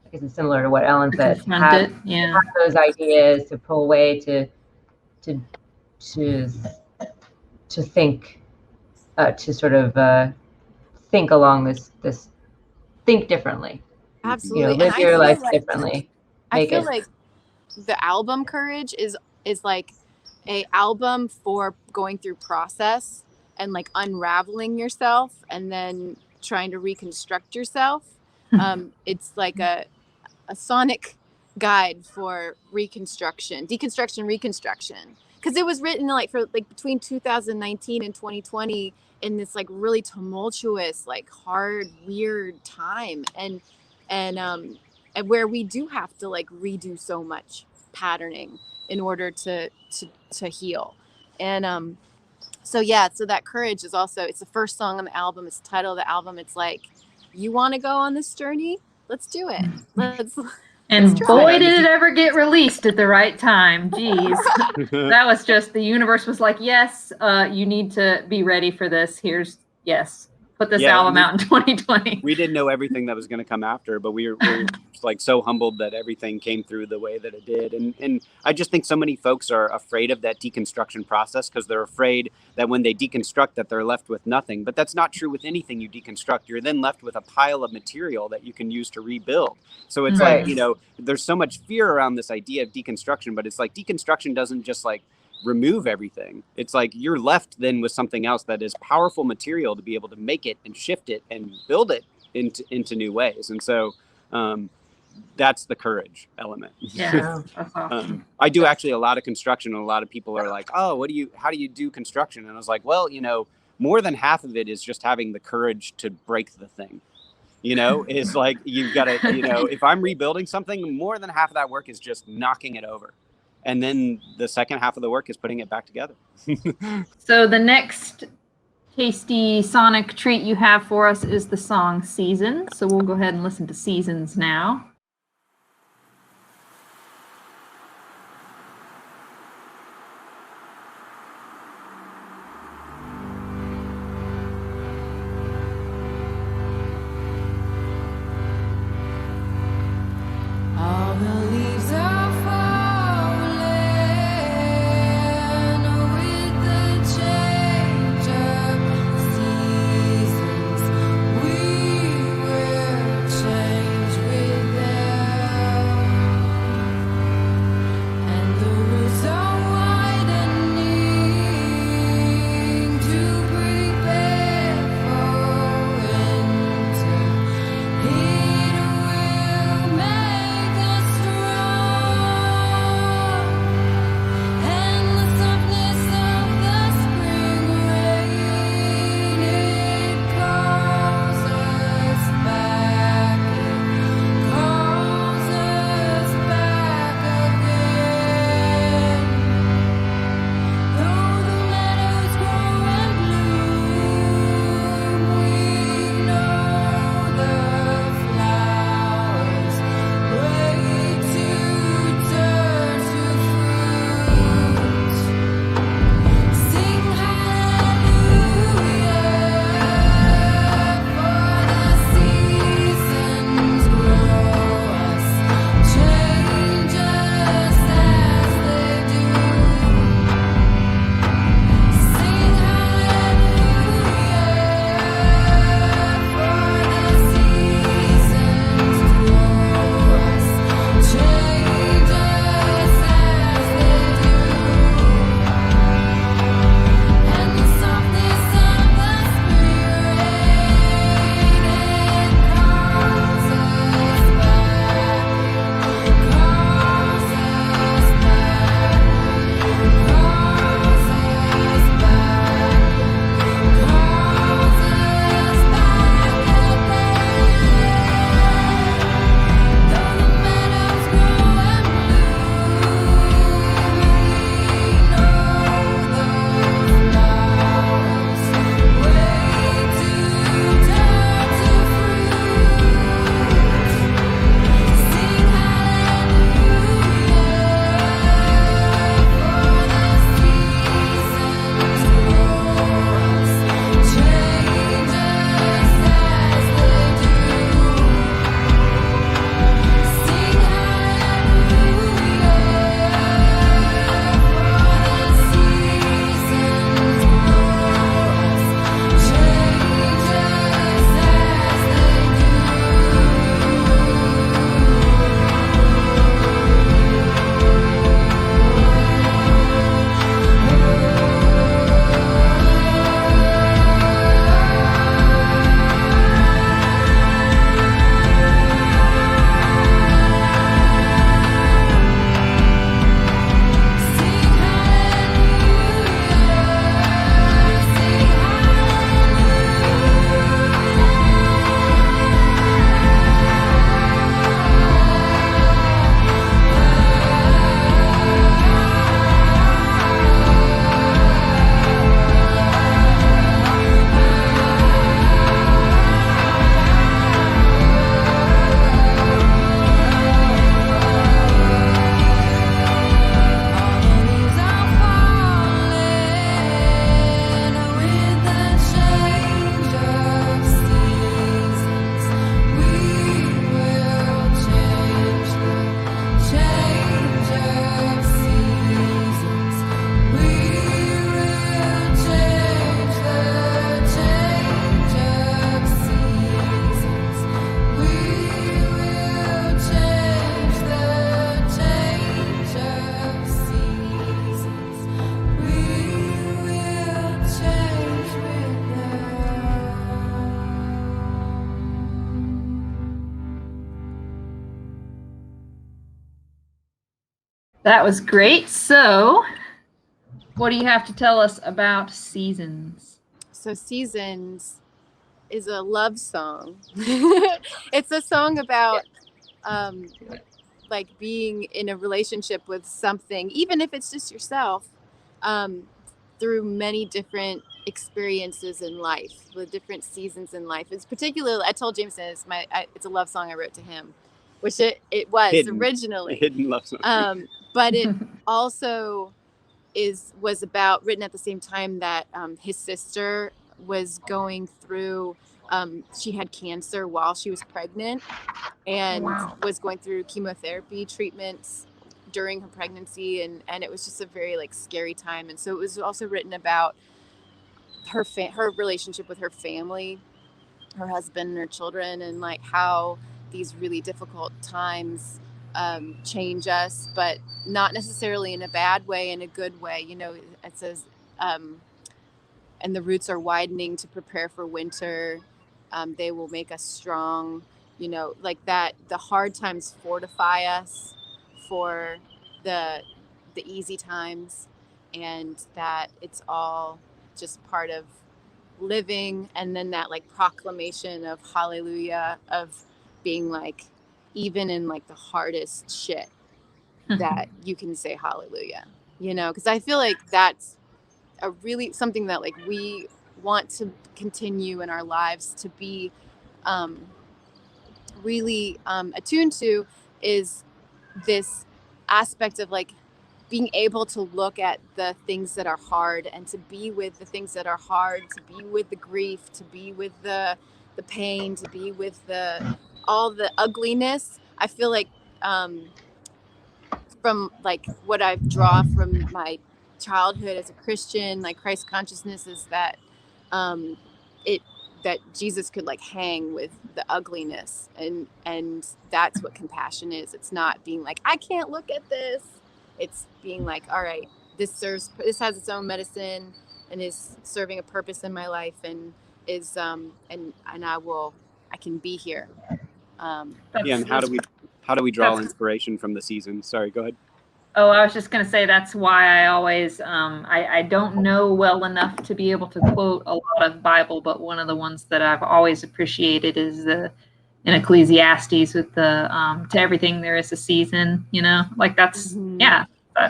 I guess it's similar to what Ellen said, to have those ideas, to pull away, to think, to sort of think along this, think differently. Absolutely. Live your life differently. I feel like the album Courage is like a album for going through process and unraveling yourself and then trying to reconstruct yourself. It's like a sonic guide for reconstruction, deconstruction, reconstruction. Because it was written for between 2019 and 2020 in this really tumultuous, hard, weird time, and where we do have to redo so much patterning in order to heal. And so that Courage is also, it's the first song on the album. It's the title of the album. It's you want to go on this journey? Let's do it. And boy, did it ever get released at the right time. Jeez. That was just, the universe was like, yes, you need to be ready for this. Put this album out in 2020. We didn't know everything that was going to come after, but we were so humbled that everything came through the way that it did. And I just think so many folks are afraid of that deconstruction process because they're afraid that when they deconstruct that they're left with nothing. But that's not true with anything you deconstruct. You're then left with a pile of material that you can use to rebuild. So it's there's so much fear around this idea of deconstruction, but it's deconstruction doesn't just remove everything, it's like you're left then with something else that is powerful material to be able to make it and shift it and build it into new ways. And so that's the courage element. Yeah, that's awesome. I do actually a lot of construction, and a lot of people are like, oh, how do you do construction? And I was like, well, more than half of it is just having the courage to break the thing. Is like, you've got to, if I'm rebuilding something, more than half of that work is just knocking it over. And then the second half of the work is putting it back together. So the next tasty sonic treat you have for us is the song Seasons. So we'll go ahead and listen to Seasons now. With That was great. So, what do you have to tell us about Seasons? So Seasons is a love song. It's a song about like being in a relationship with something, even if it's just yourself, through many different experiences in life, with different seasons in life. It's particularly, I told Jameson, it's a love song I wrote to him, which it was originally. Hidden love song. But it also was about, written at the same time that his sister was going through, she had cancer while she was pregnant, and was going through chemotherapy treatments during her pregnancy, and it was just a very like scary time. And so it was also written about her relationship with her family, her husband and her children, and like how these really difficult times change us, but not necessarily in a bad way, in a good way. You know, it says, and the roots are widening to prepare for winter. They will make us strong. You know, like that, the hard times fortify us for the easy times, and that it's all just part of living. And then that like proclamation of hallelujah, of being like, even in like the hardest shit, that you can say hallelujah, you know, because I feel like that's a really something that like we want to continue in our lives to be really attuned to, is this aspect of like being able to look at the things that are hard, and to be with the things that are hard, to be with the grief, to be with the pain, to be with all the ugliness. I feel like from like what I draw from my childhood as a Christian, like Christ consciousness, is that that Jesus could like hang with the ugliness, and that's what compassion is. It's not being like, I can't look at this. It's being like, all right, this has its own medicine and is serving a purpose in my life, and is and I can be here. And how do we draw inspiration from the season? Sorry, go ahead. Oh, I was just going to say that's why I always, I don't know well enough to be able to quote a lot of Bible, but one of the ones that I've always appreciated is in Ecclesiastes with the, to everything there is a season, you know, like that's,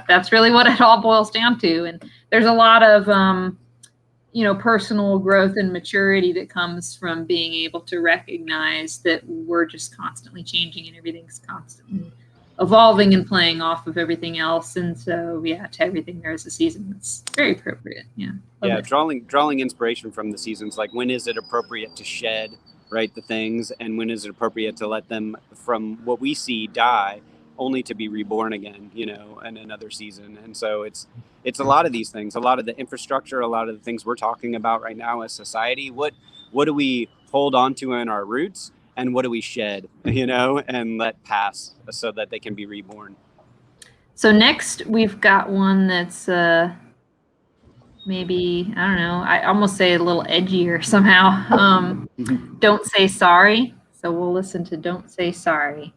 that's really what it all boils down to. And there's a lot of, you know, personal growth and maturity that comes from being able to recognize that we're just constantly changing and everything's constantly evolving and playing off of everything else. And so, yeah, to everything there is a season. It's very appropriate. Yeah. Yeah. Drawing inspiration from the seasons. Like, when is it appropriate to shed, right, the things, and when is it appropriate to let them, from what we see, die, only to be reborn again, you know, in another season. And so it's a lot of these things, a lot of the infrastructure, a lot of the things we're talking about right now as society. What do we hold on to in our roots? And what do we shed, you know, and let pass so that they can be reborn? So next we've got one that's maybe, I don't know, I almost say a little edgier somehow. Don't Say Sorry. So we'll listen to Don't Say Sorry.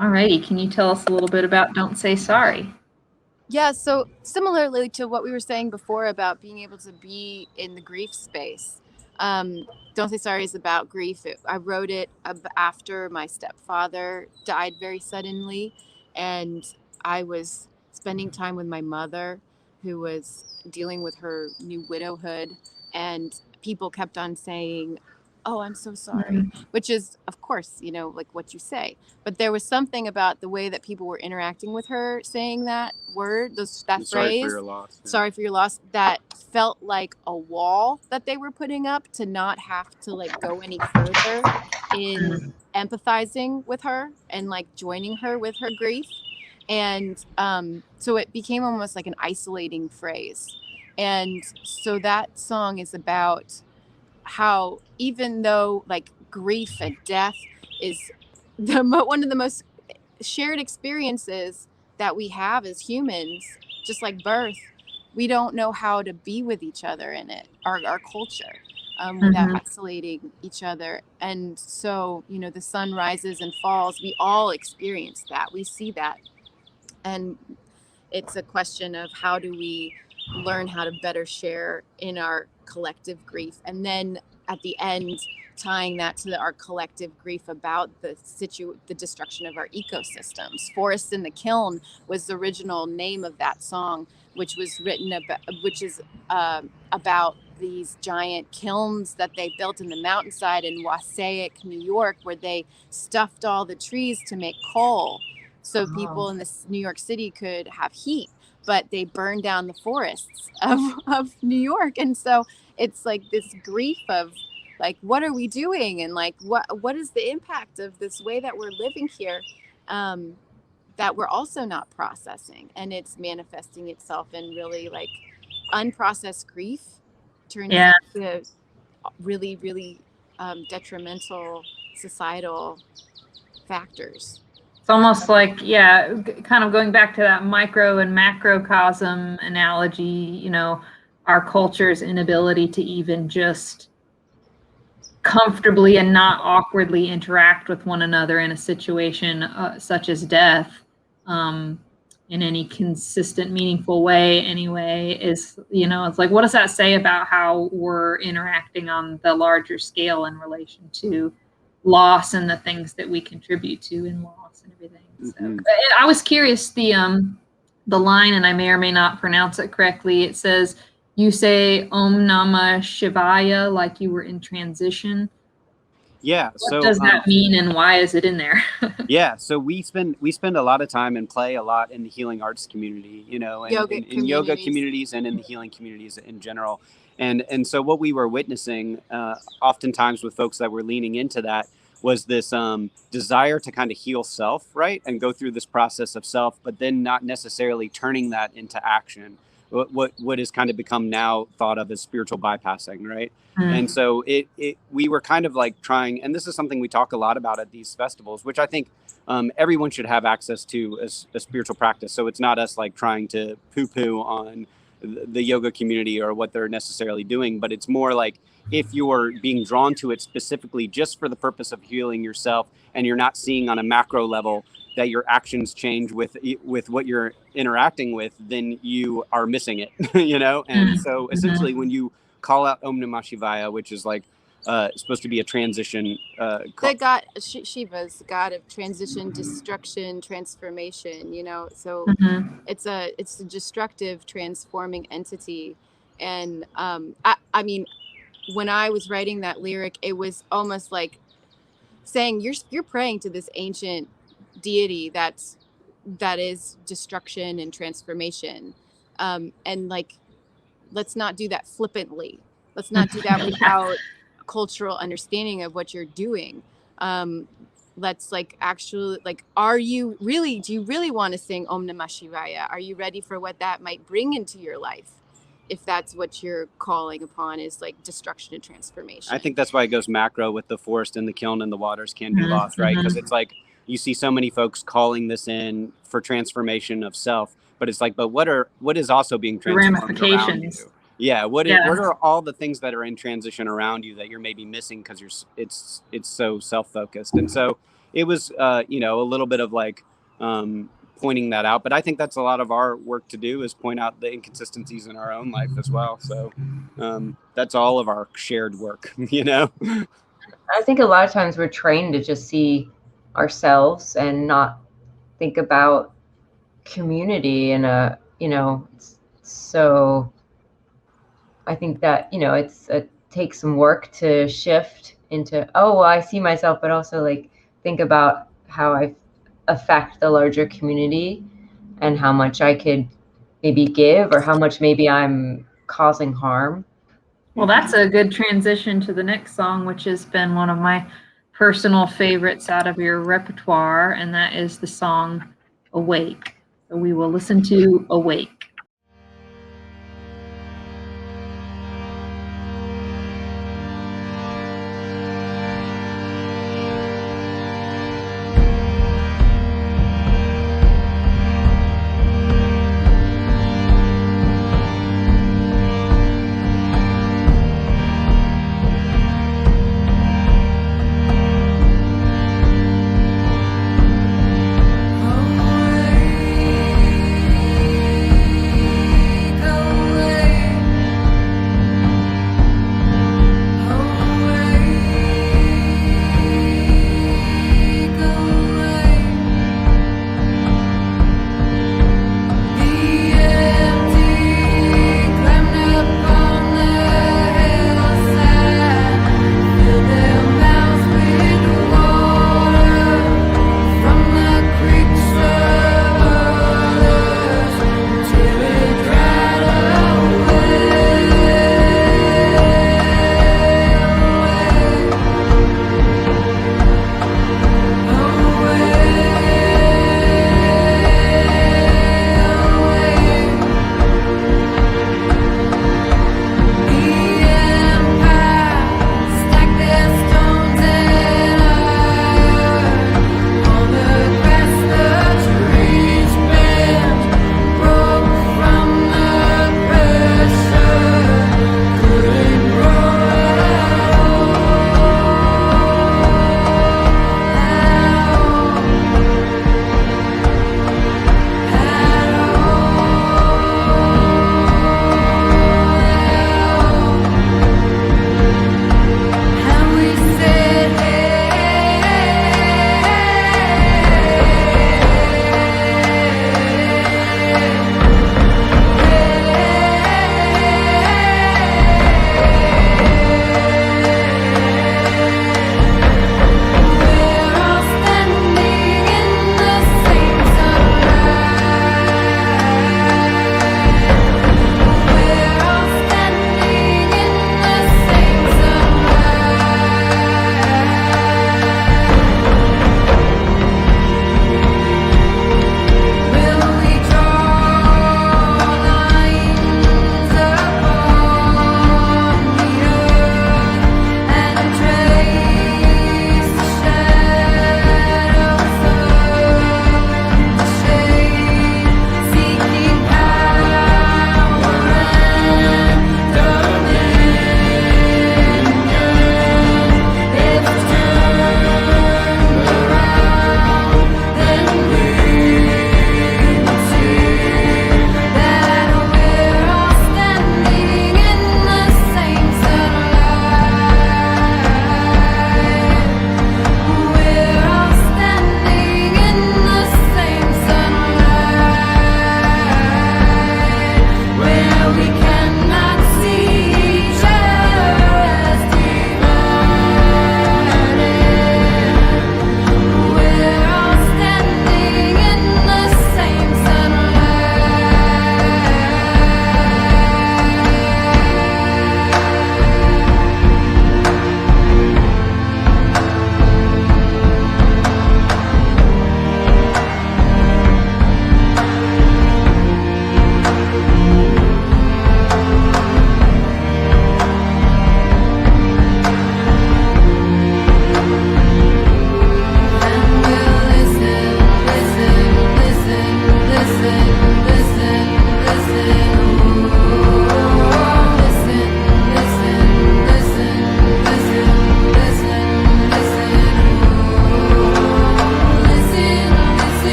All righty. Can you tell us a little bit about Don't Say Sorry? Yeah, so similarly to what we were saying before about being able to be in the grief space, Don't Say Sorry is about grief. I wrote it after my stepfather died very suddenly, and I was spending time with my mother, who was dealing with her new widowhood, and people kept on saying, "Oh, I'm so sorry," which is, of course, you know, like what you say. But there was something about the way that people were interacting with her, saying that word, that Sorry phrase, for your loss. Yeah. sorry for your loss, that felt like a wall that they were putting up to not have to like go any further in empathizing with her and like joining her with her grief. And so it became almost like an isolating phrase. And so that song is about how, even though like grief and death is one of the most shared experiences that we have as humans, just like birth, we don't know how to be with each other in it, our culture, without isolating each other. And so, you know, the sun rises and falls. We all experience that. We see that. And it's a question of how do we learn how to better share in our collective grief. And then at the end, tying that to our collective grief about the destruction of our ecosystems. Forest in the Kiln was the original name of that song, which was written about, which is about these giant kilns that they built in the mountainside in Wassaic, New York, where they stuffed all the trees to make coal. So people in this New York City could have heat, but they burned down the forests of New York. And so it's like this grief of like, what are we doing? And like, what is the impact of this way that we're living here, that we're also not processing? And it's manifesting itself in really like unprocessed grief turns into really, really detrimental societal factors. It's almost like, kind of going back to that micro and macrocosm analogy, you know, our culture's inability to even just comfortably and not awkwardly interact with one another in a situation such as death in any consistent, meaningful way anyway, is, you know, it's like, what does that say about how we're interacting on the larger scale in relation to loss and the things that we contribute to in loss and everything. So I was curious, the line, and I may or may not pronounce it correctly, it says, you say Om Namah Shivaya like you were in transition. Yeah. What does that mean, and why is it in there? Yeah. So we spend a lot of time and play a lot in the healing arts community, you know, and in yoga communities and in the healing communities in general. And so what we were witnessing oftentimes with folks that were leaning into that was this desire to kind of heal self, right? And go through this process of self, but then not necessarily turning that into action. What has kind of become now thought of as spiritual bypassing, right? And so we were kind of like trying, and this is something we talk a lot about at these festivals, which I think everyone should have access to as a spiritual practice. So it's not us like trying to poo-poo on the yoga community or what they're necessarily doing, but it's more like, if you're being drawn to it specifically just for the purpose of healing yourself, and you're not seeing on a macro level that your actions change with what you're interacting with, then you are missing it, you know? And so essentially when you call out Om Namah Shivaya, which is like supposed to be a transition. The god, Shiva's god of transition, destruction, transformation, you know? So it's a destructive, transforming entity. And I mean, when I was writing that lyric, it was almost like saying you're praying to this ancient deity that is destruction and transformation, and like, let's not do that flippantly. Let's not do that without cultural understanding of what you're doing. Let's like actually like, do you really want to sing Om Namah Shivaya? Are you ready for what that might bring into your life? If that's what you're calling upon, is like destruction and transformation. I think that's why it goes macro with the forest and the kiln and the waters can be lost, right? Because it's like, you see so many folks calling this in for transformation of self, but it's like, but what is also being transformed around you? Yeah. What are all the things that are in transition around you that you're maybe missing because it's so self-focused? And so it was you know, a little bit of like pointing that out. But I think that's a lot of our work to do, is point out the inconsistencies in our own life as well. So that's all of our shared work, you know. I think a lot of times we're trained to just see ourselves and not think about community in a, you know, so I think that, you know, it takes some work to shift into, oh, well, I see myself, but also like think about how I affect the larger community and how much I could maybe give, or how much maybe I'm causing harm. Well, that's a good transition to the next song, which has been one of my personal favorites out of your repertoire, and that is the song Awake. So we will listen to Awake.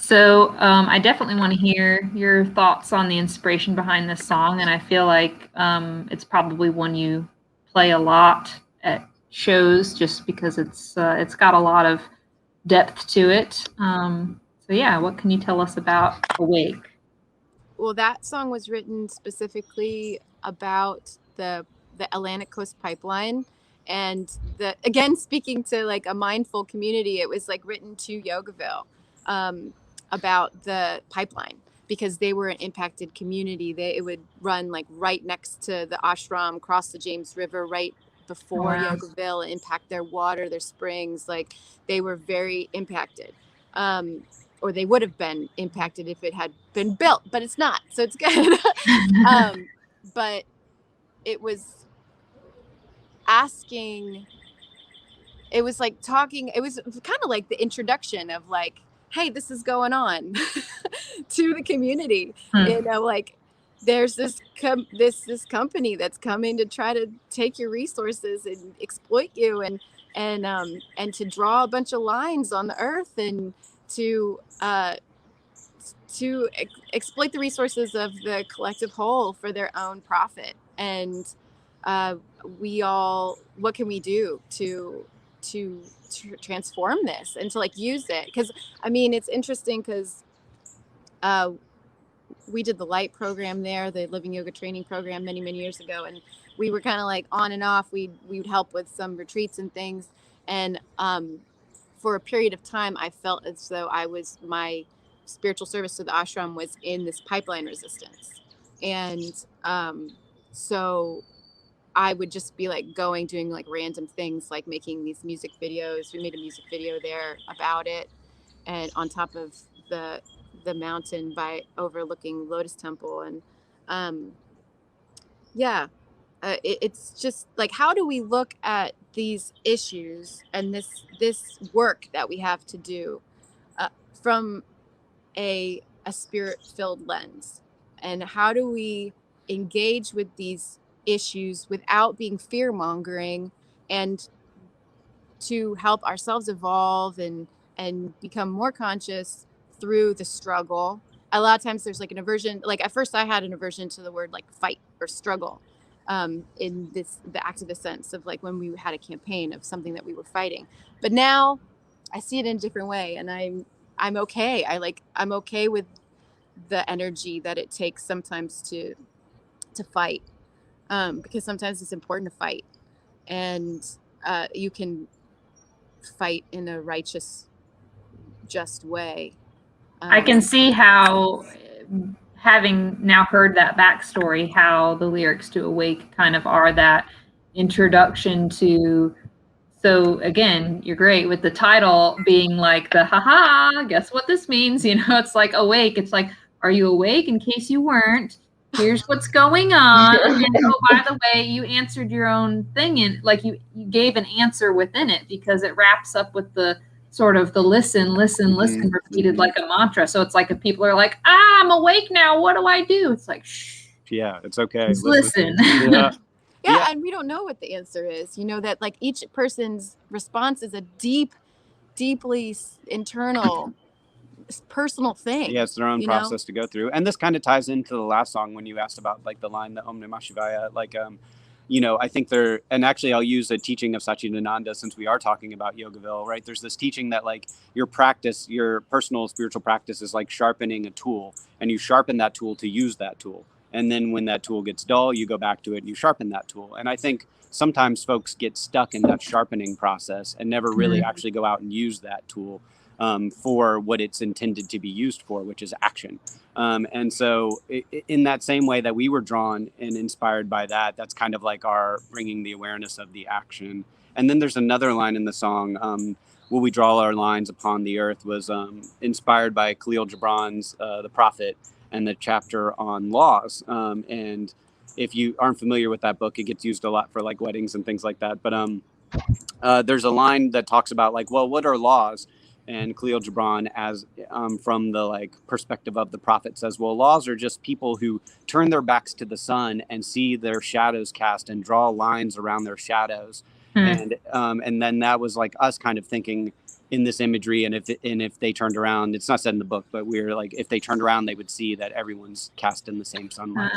So I definitely want to hear your thoughts on the inspiration behind this song, and I feel like it's probably one you play a lot at shows, just because it's got a lot of depth to it. So yeah, what can you tell us about Awake? Well, that song was written specifically about the Atlantic Coast Pipeline, and again, speaking to like a mindful community, it was like written to Yogaville about the pipeline, because they were an impacted community. It would run like right next to the ashram, cross the James River right before Yogaville, impact their water, their springs. Like, they were very impacted. Or they would have been impacted if it had been built, but it's not, so it's good. But it was asking, it was like talking, it was kind of like the introduction of like, hey, this is going on to the community. You know, like, there's this company that's coming to try to take your resources and exploit you, and to draw a bunch of lines on the earth, and to exploit the resources of the collective whole for their own profit. And what can we do to transform this and to like use it? Because I mean, it's interesting, because we did the light program there, the living yoga training program, many years ago, and we were kind of like on and off. We would help with some retreats and things, and for a period of time, I felt as though my spiritual service to the ashram was in this pipeline resistance. And so I would just be like doing like random things, like making these music videos. We made a music video there about it, and on top of the mountain by overlooking Lotus Temple. And it's just like, how do we look at these issues and this work that we have to do from a spirit-filled lens? And how do we engage with these issues without being fear-mongering, and to help ourselves evolve and become more conscious through the struggle? A lot of times there's like an aversion, like at first I had an aversion to the word like fight or struggle, in the activist sense of like when we had a campaign of something that we were fighting. But now I see it in a different way, and I'm okay. I'm okay with the energy that it takes sometimes to fight, because sometimes it's important to fight, and you can fight in a righteous, just way. I can see how, having now heard that backstory, how the lyrics to Awake kind of are that introduction to. So again, you're great with the title being like the haha, guess what this means? You know, it's like awake. It's like, are you awake? In case you weren't, here's what's going on. And oh, by the way, you answered your own thing, and like you gave an answer within it, because it wraps up with the sort of the listen repeated like a mantra. So it's like if people are like, I'm awake now, what do I do? It's like, shh. Yeah, it's okay. Just listen. Yeah, and we don't know what the answer is. You know, that like each person's response is a deeply internal, personal thing. Yeah, it's their own process to go through. And this kind of ties into the last song when you asked about like the line, the Om Namah Shivaya. Like, I think and actually I'll use a teaching of Satchidananda since we are talking about Yogaville, right? There's this teaching that like your practice, your personal spiritual practice is like sharpening a tool, and you sharpen that tool to use that tool. And then when that tool gets dull, you go back to it and you sharpen that tool. And I think sometimes folks get stuck in that sharpening process and never really actually go out and use that tool for what it's intended to be used for, which is action. And so in that same way that we were drawn and inspired by that, that's kind of like our bringing the awareness of the action. And then there's another line in the song, Will We Draw Our Lines Upon the Earth, was inspired by Khalil Gibran's The Prophet, and the chapter on laws. And if you aren't familiar with that book, it gets used a lot for like weddings and things like that. But there's a line that talks about like, well, what are laws? And Khalil Gibran, as from the like perspective of the prophet, says, well, laws are just people who turn their backs to the sun and see their shadows cast and draw lines around their shadows. And then that was like us kind of thinking in this imagery, and if they turned around, it's not said in the book, but we were like, if they turned around, they would see that everyone's cast in the same sunlight.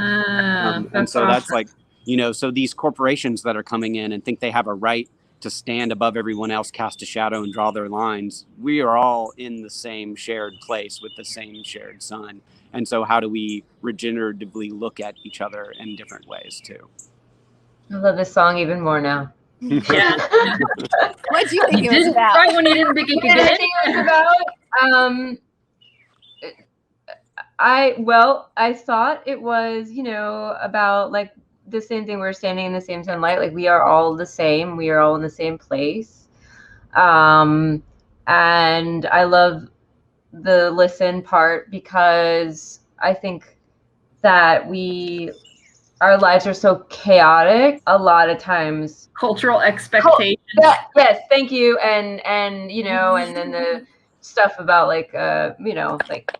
And so that's like, you know, so these corporations that are coming in and think they have a right to stand above everyone else, cast a shadow and draw their lines, we are all in the same shared place with the same shared sun. And so how do we regeneratively look at each other in different ways too? I love this song even more now. Yeah. What do you think it was about? Right when you didn't think it could get Anything it was about? I thought it was, you know, about like the same thing. We're standing in the same sunlight. Like we are all the same. We are all in the same place. And I love the listen part because I think that our lives are so chaotic a lot of times. Cultural expectations. Yes, thank you. And you know, and then the stuff about like you know, like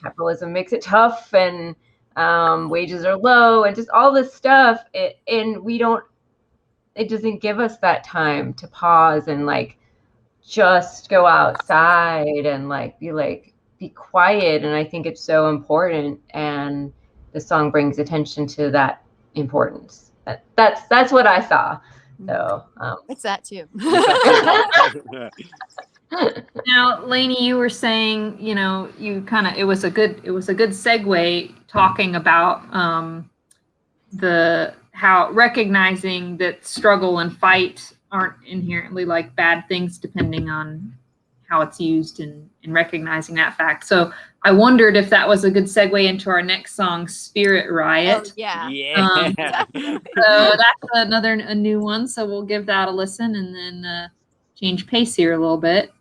capitalism makes it tough and wages are low and just all this stuff. It doesn't give us that time to pause and like just go outside and like be quiet. And I think it's so important, and the song brings attention to that importance. That's what I saw. So It's that too. Now, Laney, you were saying, you know, it was a good segue talking about how recognizing that struggle and fight aren't inherently like bad things depending on how it's used, and recognizing that fact. So I wondered if that was a good segue into our next song, Spirit Riot. Oh, yeah. So that's a new one. So we'll give that a listen and then change pace here a little bit.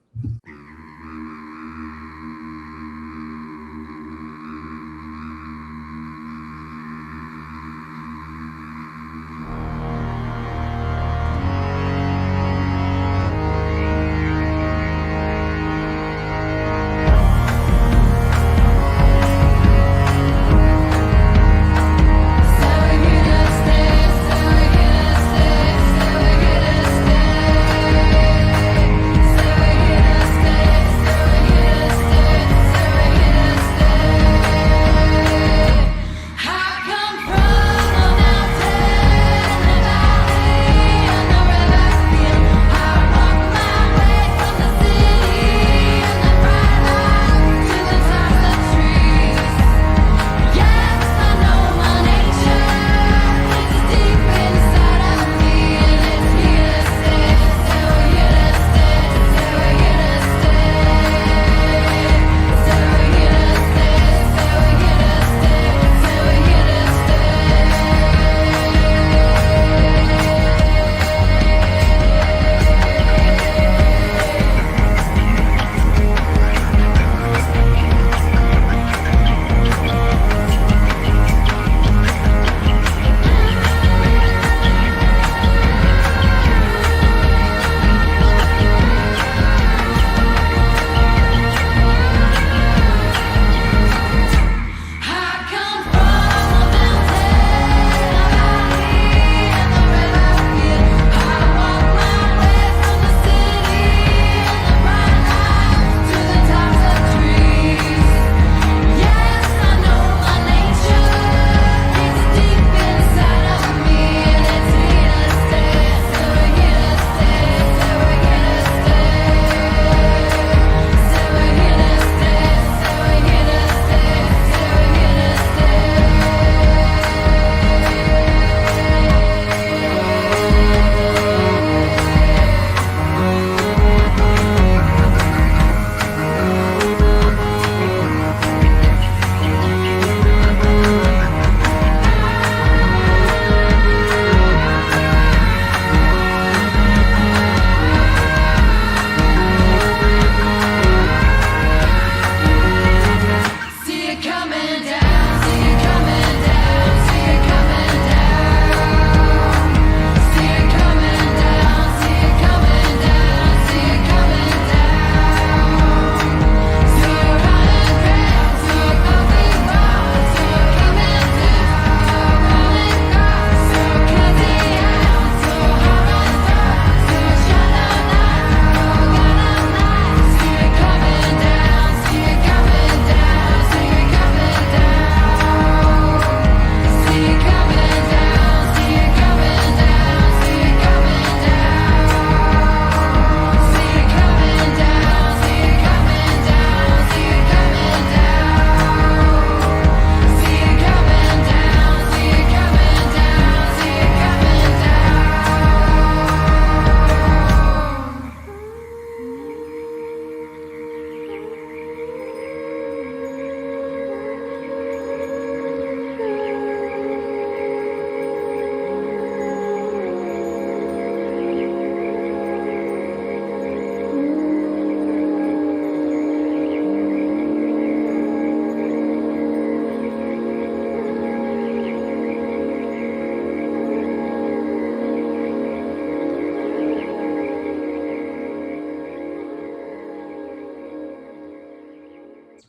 We're gonna stay.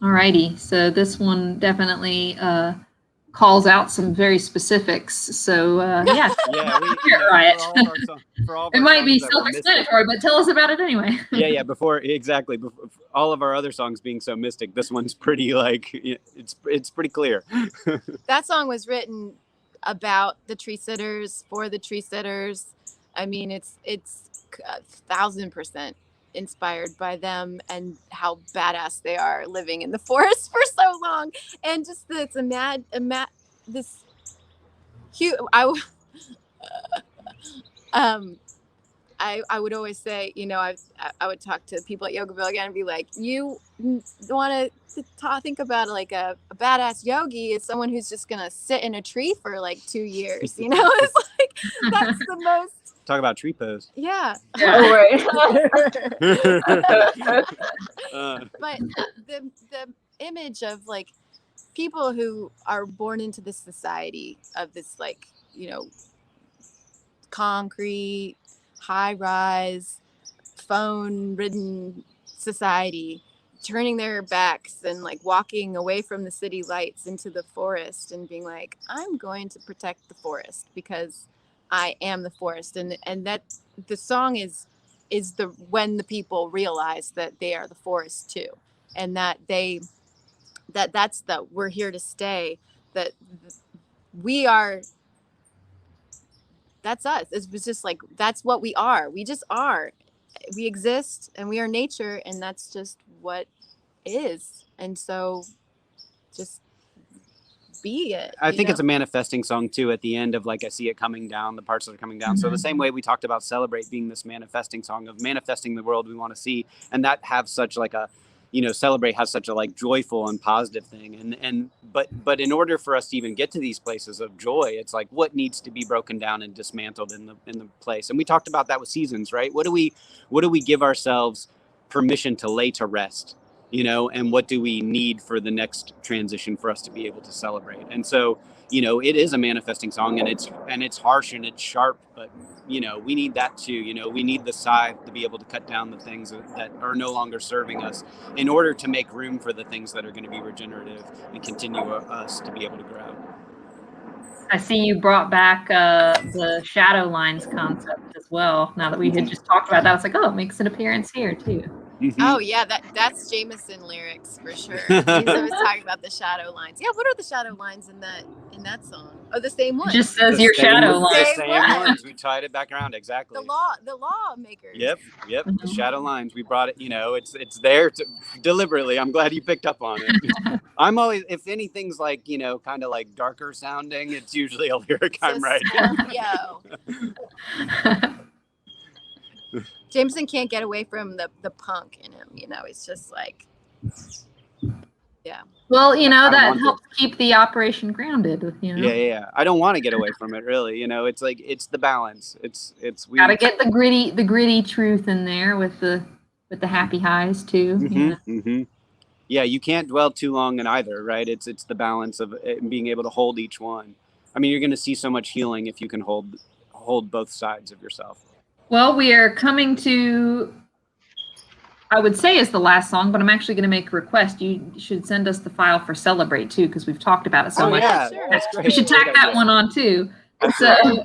Alrighty, so this one definitely calls out some very specifics. So yeah, Yeah, right. For all of It our might songs be that were mystic. self-explanatory, but tell us about it anyway. Yeah, before all of our other songs being so mystic, this one's pretty like it's pretty clear. That song was written about the tree sitters, for the tree sitters. I mean, it's 1,000% inspired by them and how badass they are living in the forest for so long, and just this this huge. I would always say, you know, I would talk to people at Yogaville again and be like, you want to think about like a badass yogi is someone who's just going to sit in a tree for like 2 years, you know? It's like, that's the most. Talk about tree pose. Yeah. Oh, right. But the image of like people who are born into this society of this, like, you know, concrete, high-rise, phone-ridden society, turning their backs and like walking away from the city lights into the forest and being like, I'm going to protect the forest because I am the forest. And that the song is the when the people realize that they are the forest too, and that that's the we're here to stay, that we are. That's us. It was just like, that's what we are. We just are. We exist and we are nature, and that's just what is. And so just be it. I think it's a manifesting song too at the end of like I see it coming down, the parts that are coming down. Mm-hmm. So the same way we talked about Celebrate being this manifesting song of manifesting the world we want to see, and that have such like a, you know, Celebrate has such a like joyful and positive thing, but in order for us to even get to these places of joy, it's like what needs to be broken down and dismantled in the place. And we talked about that with seasons, right? What do we give ourselves permission to lay to rest, you know, and what do we need for the next transition for us to be able to celebrate? And so, you know, it is a manifesting song, and it's harsh and it's sharp, but you know, we need that too. You know, we need the scythe to be able to cut down the things that are no longer serving us in order to make room for the things that are going to be regenerative and continue us to be able to grow. I see you brought back the shadow lines concept as well. Now that we had just talked about that, I was like, oh, it makes an appearance here too. Mm-hmm. Oh yeah, that's Jameson lyrics for sure. He's always talking about the shadow lines. Yeah, what are the shadow lines in that song? Oh, the same one. It just says your shadow lines. The same ones. We tied it back around exactly. The lawmakers. Yep. Mm-hmm. The shadow lines. We brought it. You know, it's there deliberately. I'm glad you picked up on it. I'm always, if anything's like, you know, kind of like darker sounding, it's usually a lyric I'm writing. Jameson can't get away from the punk in him, you know. It's just like, yeah. Well, you know, that helps keep the operation grounded, you know. Yeah. I don't want to get away from it, really. You know, it's like, it's the balance. We gotta get the gritty truth in there with the happy highs too. Mm-hmm, yeah. Mm-hmm. Yeah, you can't dwell too long in either, right? It's the balance of being able to hold each one. I mean, you're going to see so much healing if you can hold both sides of yourself. Well, we are coming to, I would say is the last song, but I'm actually going to make a request. You should send us the file for Celebrate too, because we've talked about it so much. Yeah, sure. That's great. We should tack that one on too. So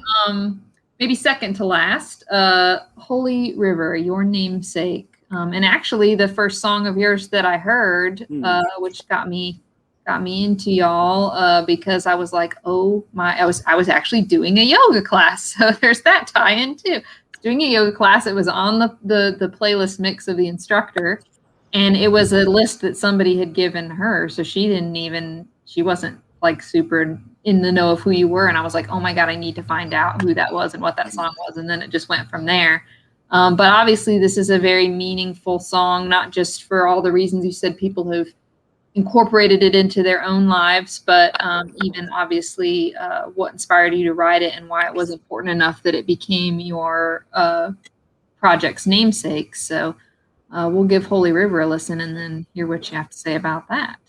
maybe second to last, Høly River, Your Namesake. And actually the first song of yours that I heard, which got me into y'all, because I was like, oh my, I was actually doing a yoga class. So there's that tie-in too. Doing a yoga class. It was on the playlist mix of the instructor, and it was a list that somebody had given her. So she wasn't like super in the know of who you were. And I was like, oh my God, I need to find out who that was and what that song was. And then it just went from there. But obviously this is a very meaningful song, not just for all the reasons you said, people have incorporated it into their own lives, but even obviously what inspired you to write it and why it was important enough that it became your project's namesake. So we'll give Høly River a listen and then hear what you have to say about that.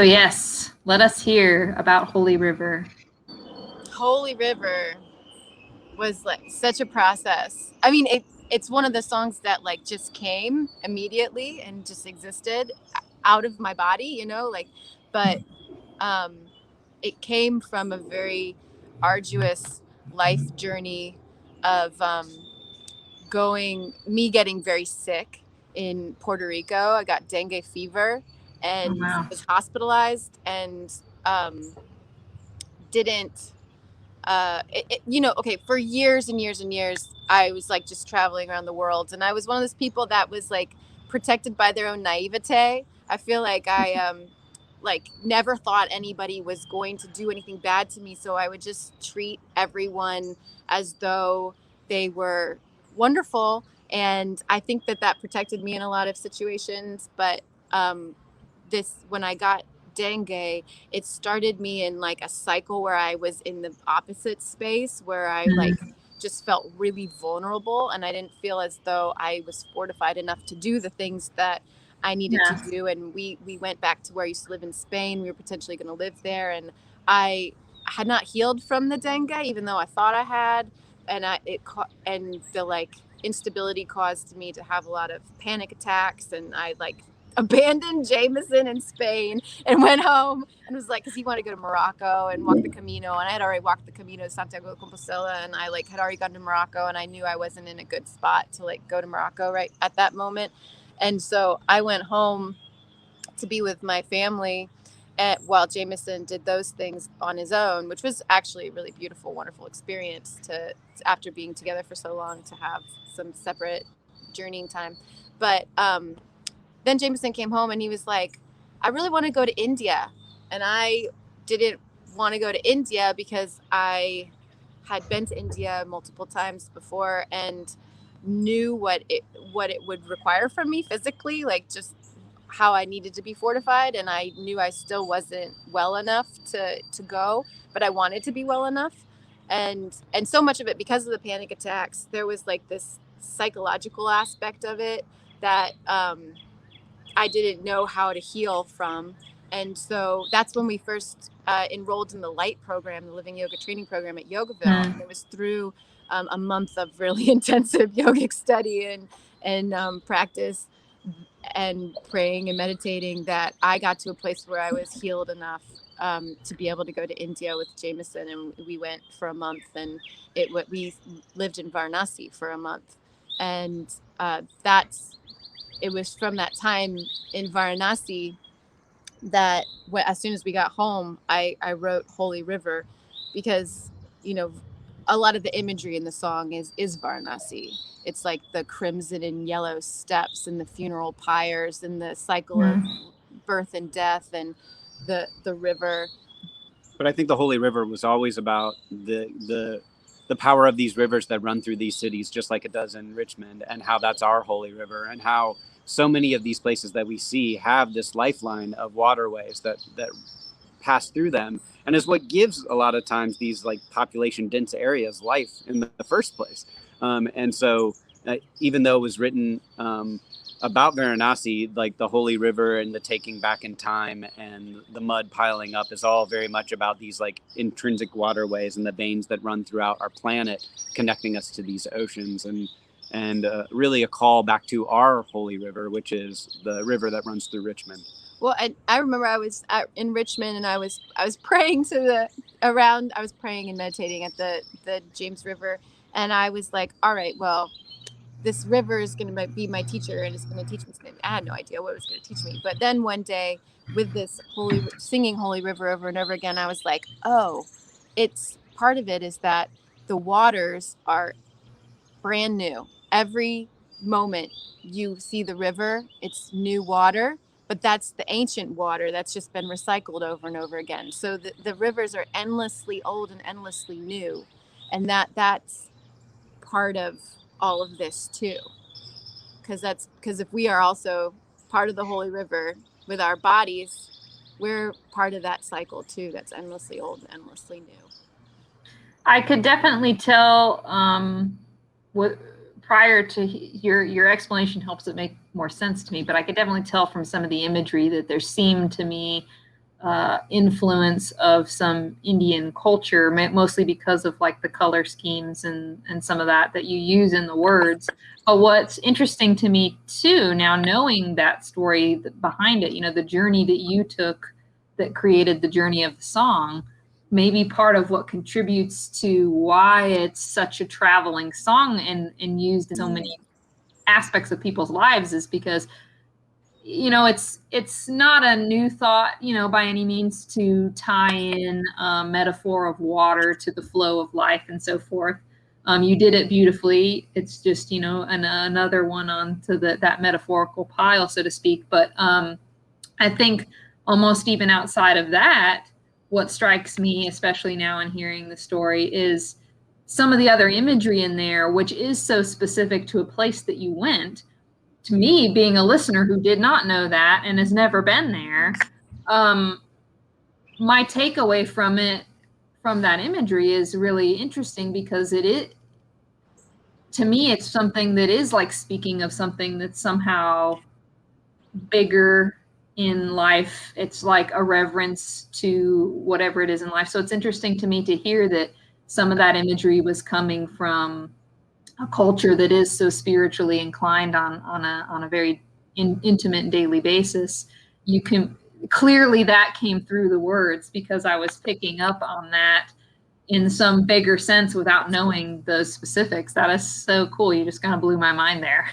So yes, let us hear about Høly River. Høly River was like such a process. I mean, it's one of the songs that like just came immediately and just existed out of my body, you know, like, but it came from a very arduous life journey of getting very sick in Puerto Rico. I got dengue fever and was hospitalized and didn't for years and years and years I was like just traveling around the world, and I was one of those people that was like protected by their own naivete. I feel like I like never thought anybody was going to do anything bad to me, so I would just treat everyone as though they were wonderful, and I think that protected me in a lot of situations. But when I got dengue, it started me in like a cycle where I was in the opposite space, where I like just felt really vulnerable, and I didn't feel as though I was fortified enough to do the things that I needed to do. And we went back to where I used to live in Spain. We were potentially going to live there, and I had not healed from the dengue, even though I thought I had. And and the like instability caused me to have a lot of panic attacks, and I like abandoned Jameson in Spain and went home and was like, because he wanted to go to Morocco and walk the Camino, and I had already walked the Camino de Santiago de Compostela, and I like had already gone to Morocco, and I knew I wasn't in a good spot to like go to Morocco right at that moment. And so I went home to be with my family while Jameson did those things on his own, which was actually a really beautiful, wonderful experience to after being together for so long, to have some separate journeying time. But then Jameson came home and he was like, I really want to go to India. And I didn't want to go to India because I had been to India multiple times before and knew what it would require from me physically, like just how I needed to be fortified. And I knew I still wasn't well enough to go, but I wanted to be well enough. And so much of it, because of the panic attacks, there was like this psychological aspect of it that I didn't know how to heal from. And so that's when we first enrolled in the Light program, the Living Yoga Training Program at Yogaville. And it was through a month of really intensive yogic study and practice and praying and meditating that I got to a place where I was healed enough to be able to go to India with Jameson. And we went for a month, and we lived in Varanasi for a month. And it was from that time in Varanasi that as soon as we got home, I wrote Høly River, because, you know, a lot of the imagery in the song is Varanasi. It's like the crimson and yellow steps and the funeral pyres and the cycle of birth and death and the river. But I think the Høly River was always about the power of these rivers that run through these cities, just like it does in Richmond, and how that's our Høly River, and how so many of these places that we see have this lifeline of waterways that pass through them, and is what gives a lot of times these like population dense areas life in the first place. And so even though it was written about Varanasi, like the Høly River and the taking back in time and the mud piling up is all very much about these like intrinsic waterways and the veins that run throughout our planet, connecting us to these oceans, and really a call back to our Høly River, which is the river that runs through Richmond. Well, I remember I was in Richmond, and I was praying I was praying and meditating at the James River, and I was like, all right, well, this river is going to be my teacher, and it's going to teach me something. I had no idea what it was going to teach me. But then one day, with this singing Høly River over and over again, I was like, oh, it's part of it is that the waters are brand new. Every moment you see the river, it's new water, but that's the ancient water that's just been recycled over and over again. So the rivers are endlessly old and endlessly new. And that's part of all of this too. Because if we are also part of the Høly River with our bodies, we're part of that cycle too, that's endlessly old and endlessly new. I could definitely tell prior to your explanation helps it make more sense to me, but I could definitely tell from some of the imagery that there seemed to me influence of some Indian culture, mostly because of like the color schemes and some of that you use in the words. But what's interesting to me too, now knowing that story behind it, you know, the journey that you took that created the journey of the song, maybe part of what contributes to why it's such a traveling song and used in so many aspects of people's lives is because, you know, it's not a new thought, you know, by any means to tie in a metaphor of water to the flow of life and so forth. You did it beautifully. It's just, you know, another one onto that metaphorical pile, so to speak. But I think almost even outside of that, what strikes me, especially now in hearing the story, is some of the other imagery in there, which is so specific to a place that you went. To me, being a listener who did not know that and has never been there, my takeaway from that imagery is really interesting because to me, it's something that is like speaking of something that's somehow bigger in life. It's like a reverence to whatever it is in life. So it's interesting to me to hear that some of that imagery was coming from a culture that is so spiritually inclined on a very intimate daily basis. You can clearly that came through the words because I was picking up on that in some bigger sense without knowing those specifics. That is so cool. You just kind of blew my mind there.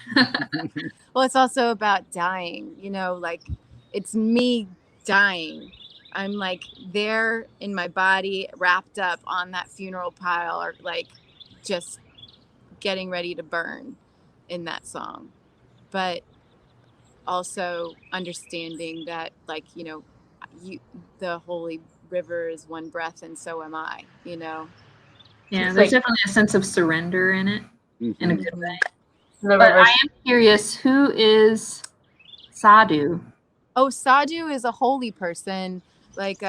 Well, it's also about dying, you know, like it's me dying. I'm like there in my body, wrapped up on that funeral pile, or like just getting ready to burn in that song. But also understanding that, like, you know, the Holy River is one breath and so am I, you know. Yeah, there's definitely a sense of surrender in it, in a good way. But I am curious, who is sadhu? Oh, sadhu is a holy person. Like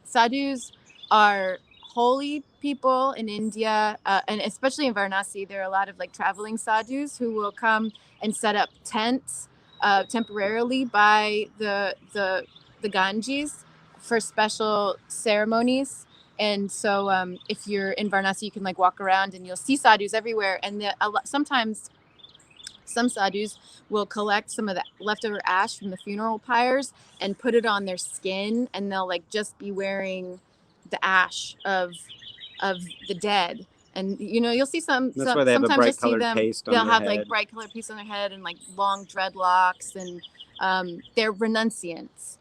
sadhus are holy people in India, and especially in Varanasi. There are a lot of like traveling sadhus who will come and set up tents temporarily by the Ganges for special ceremonies. And so if you're in Varanasi, you can like walk around and you'll see sadhus everywhere. And sometimes some sadhus will collect some of the leftover ash from the funeral pyres and put it on their skin, and they'll like just be wearing the ash of the dead. And you know, you'll see That's why they have a sometimes bright you'll see colored them, paste on they'll their have head. like bright colored paste on their head and like long dreadlocks, and they're renunciants.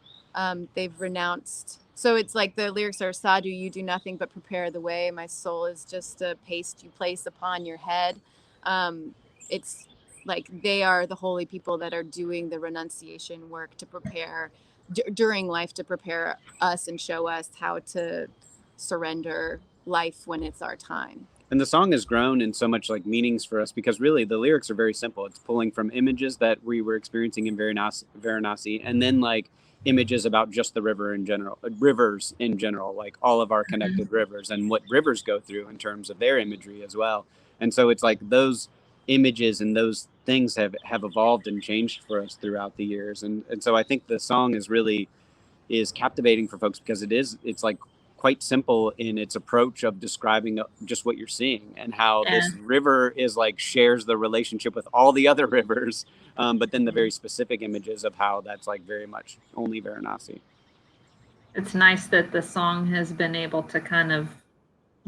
They've renounced. So it's like the lyrics are, sadhu, you do nothing but prepare the way. My soul is just a paste you place upon your head. It's like they are the holy people that are doing the renunciation work to prepare during life, to prepare us and show us how to surrender life when it's our time. And the song has grown in so much like meanings for us because really the lyrics are very simple. It's pulling from images that we were experiencing in Varanasi, and then like images about just the river in general, rivers in general, like all of our connected rivers and what rivers go through in terms of their imagery as well. And so it's like those images and those things have evolved and changed for us throughout the years. And so I think the song is captivating for folks because it's like quite simple in its approach of describing just what you're seeing and how this river is like shares the relationship with all the other rivers. But then the very specific images of how that's like very much only Varanasi. It's nice that the song has been able to kind of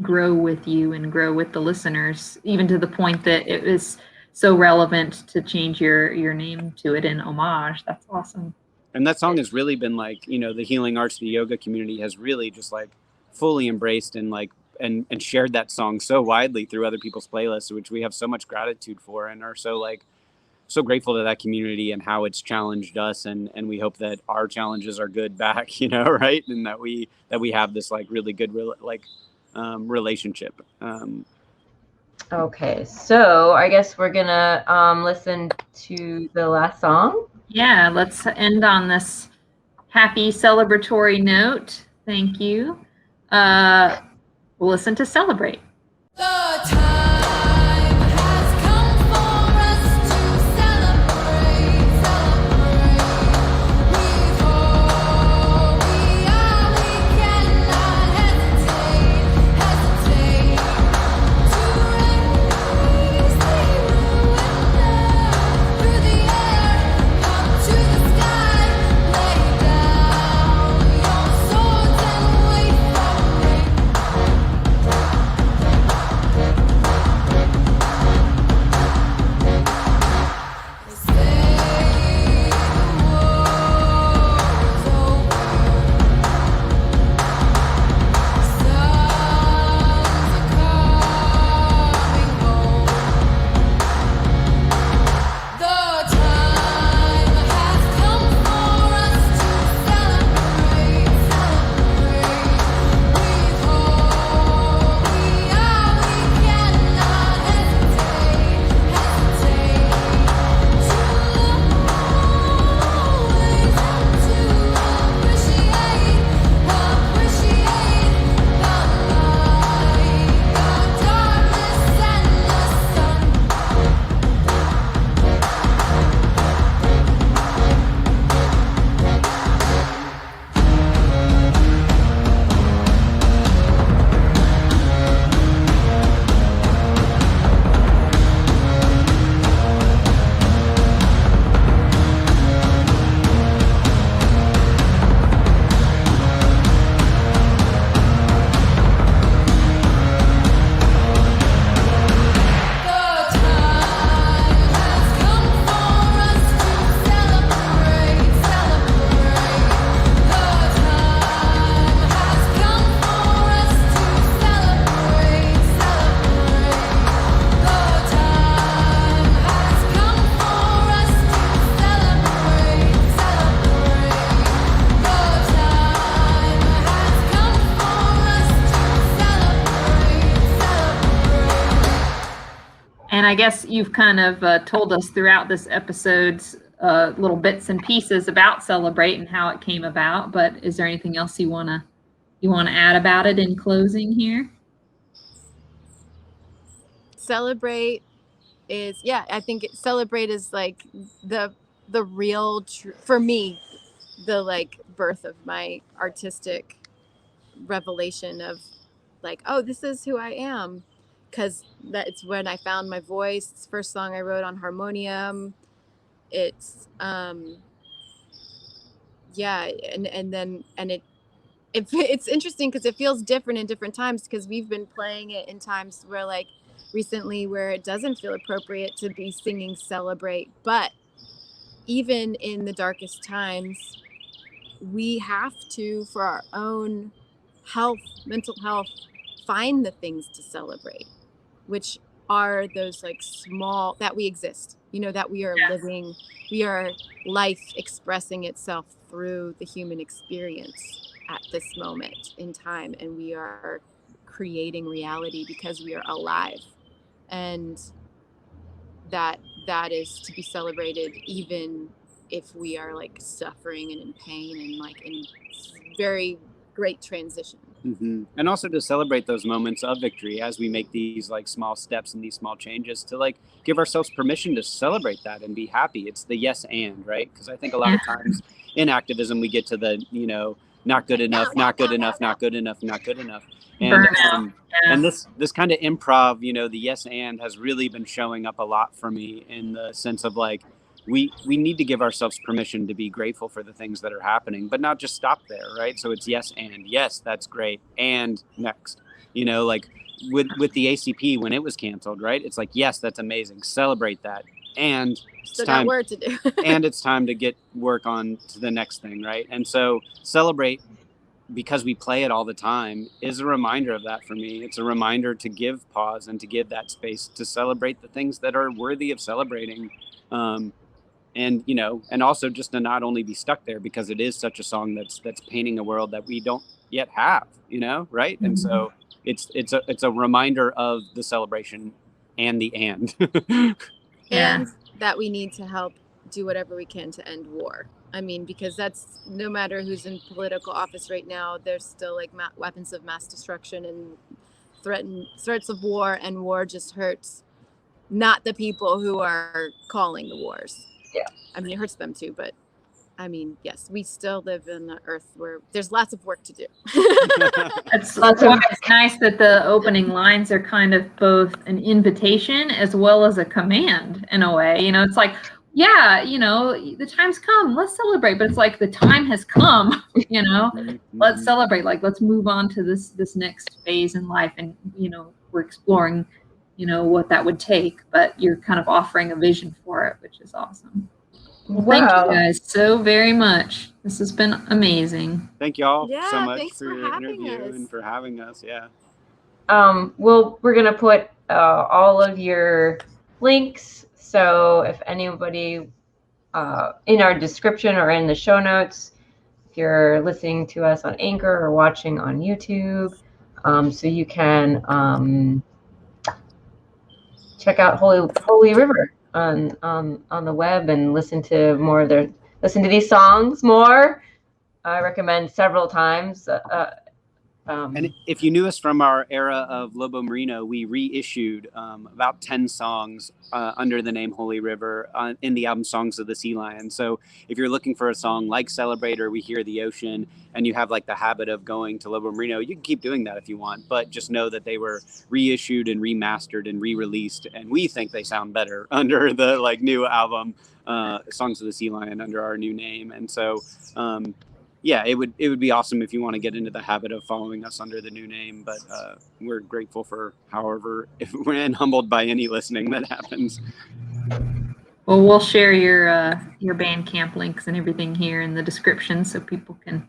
grow with you and grow with the listeners, even to the point that it was so relevant to change your name to it in homage. That's awesome. And that song has really been like, you know, the healing arts, the yoga community has really just like fully embraced and like and shared that song so widely through other people's playlists, which we have so much gratitude for and are so grateful to that community and how it's challenged us, and we hope that our challenges are good back, you know, right? And that we have this like really good relationship. Okay, so I guess we're gonna listen to the last song. Yeah, let's end on this happy celebratory note. Thank you. We'll listen to Celebrate. The time has come for us to celebrate, celebrate. We've And I guess you've kind of told us throughout this episode's little bits and pieces about Celebrate and how it came about. But is there anything else you wanna add about it in closing here? Celebrate is, yeah, I think Celebrate is like the real for me, the like birth of my artistic revelation of like, oh, this is who I am, because that's when I found my voice. It's the first song I wrote on harmonium. It's yeah, it's interesting because it feels different in different times, because we've been playing it in times where, like recently, where it doesn't feel appropriate to be singing Celebrate. But even in the darkest times, we have to, for our own health, mental health, find the things to celebrate, which are those like small, that we exist, that we are living, we are life expressing itself through the human experience at this moment in time, and we are creating reality because we are alive, and that is to be celebrated, even if we are like suffering and in pain and like in very great transition. Mm-hmm. And also to celebrate those moments of victory as we make these like small steps and these small changes, to like give ourselves permission to celebrate that and be happy. It's the yes and, right? Because I think a lot of times in activism we get to the not good enough, not good enough, not good enough, not good enough. And this kind of improv, the yes and has really been showing up a lot for me, in the sense of like, we need to give ourselves permission to be grateful for the things that are happening, but not just stop there, right? So it's yes and, yes, that's great, and next, like with the ACP when it was canceled, right? It's like, yes, that's amazing, celebrate that, and still got work to do. and it's time to get work on to the next thing, right? And so Celebrate, because we play it all the time, is a reminder of that for me. It's a reminder to give pause and to give that space to celebrate the things that are worthy of celebrating. And also just to not only be stuck there, because it is such a song that's painting a world that we don't yet have, right? Mm-hmm. And so it's a reminder of the celebration and the and. And that we need to help do whatever we can to end war. I mean, because that's, no matter who's in political office right now, there's still like weapons of mass destruction and threats of war, and war just hurts not the people who are calling the wars. Yeah. I mean, it hurts them too, but I mean, yes, we still live in an earth where there's lots of work to do. It's nice that the opening lines are kind of both an invitation as well as a command in a way. It's like, the time's come, let's celebrate. But it's like, the time has come, let's celebrate. Like, let's move on to this next phase in life. And, we're exploring, what that would take, but you're kind of offering a vision for it, which is awesome. Well, thank you guys so very much. This has been amazing. Thank you all so much for your interview and for having us. Yeah. We're going to put all of your links. So if anybody in our description or in the show notes, if you're listening to us on Anchor or watching on YouTube, so you can check out Høly River on the web and listen to these songs more. I recommend several times. And if you knew us from our era of Lobo Merino, we reissued about 10 songs under the name Høly River in the album Songs of the Sea Lion. So if you're looking for a song like Celebrate or We Hear the Ocean, and you have like the habit of going to Lobo Merino, you can keep doing that if you want, but just know that they were reissued and remastered and re-released, and we think they sound better under the like new album Songs of the Sea Lion under our new name. And so it would be awesome if you want to get into the habit of following us under the new name, but we're grateful for if we're humbled by any listening that happens. Well, we'll share your Bandcamp links and everything here in the description so people can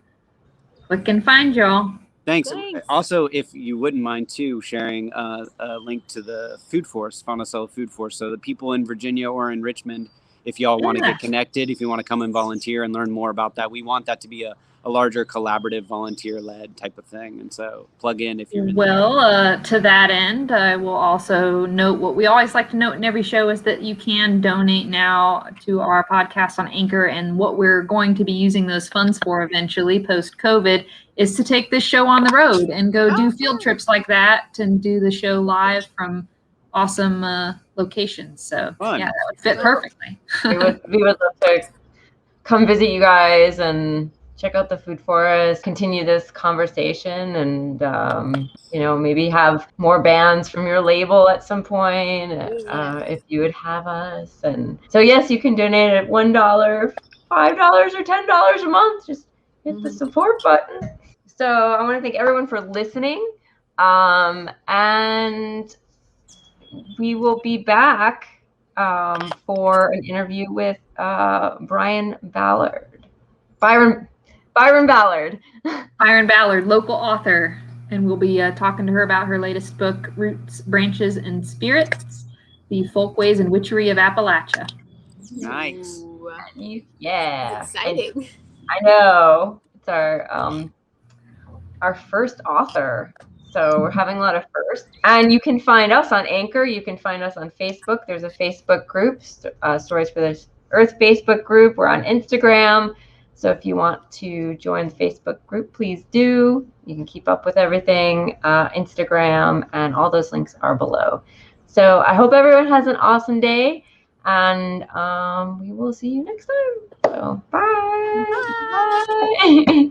click and find y'all. Thanks. Also, if you wouldn't mind too, sharing a link to the Food Force, Fauna Food Force, so the people in Virginia or in Richmond, if y'all want to get connected, if you want to come and volunteer and learn more about that, we want that to be a a larger collaborative volunteer-led type of thing. And so plug in if you're Well, to that end, I will also note what we always like to note in every show is that you can donate now to our podcast on Anchor, and what we're going to be using those funds for eventually post-COVID is to take this show on the road and go do field trips like that and do the show live from awesome locations. So Fun. yeah, that would fit perfectly. we would love to come visit you guys and check out the food forest, continue this conversation, and maybe have more bands from your label at some point if you would have us. And so yes, you can donate at $1, $5, or $10 a month. Just hit the support button. So I want to thank everyone for listening, and we will be back for an interview with Byron Ballard. Byron Ballard, local author. And we'll be talking to her about her latest book, Roots, Branches, and Spirits, The Folkways and Witchery of Appalachia. Nice. Ooh, Yeah. exciting. I know. It's our first author. So we're having a lot of firsts. And you can find us on Anchor. You can find us on Facebook. There's a Facebook group, Stories for the Earth Facebook group. We're on Instagram. So if you want to join the Facebook group, please do. You can keep up with everything, Instagram, and all those links are below. So I hope everyone has an awesome day, and we will see you next time. So bye. Bye.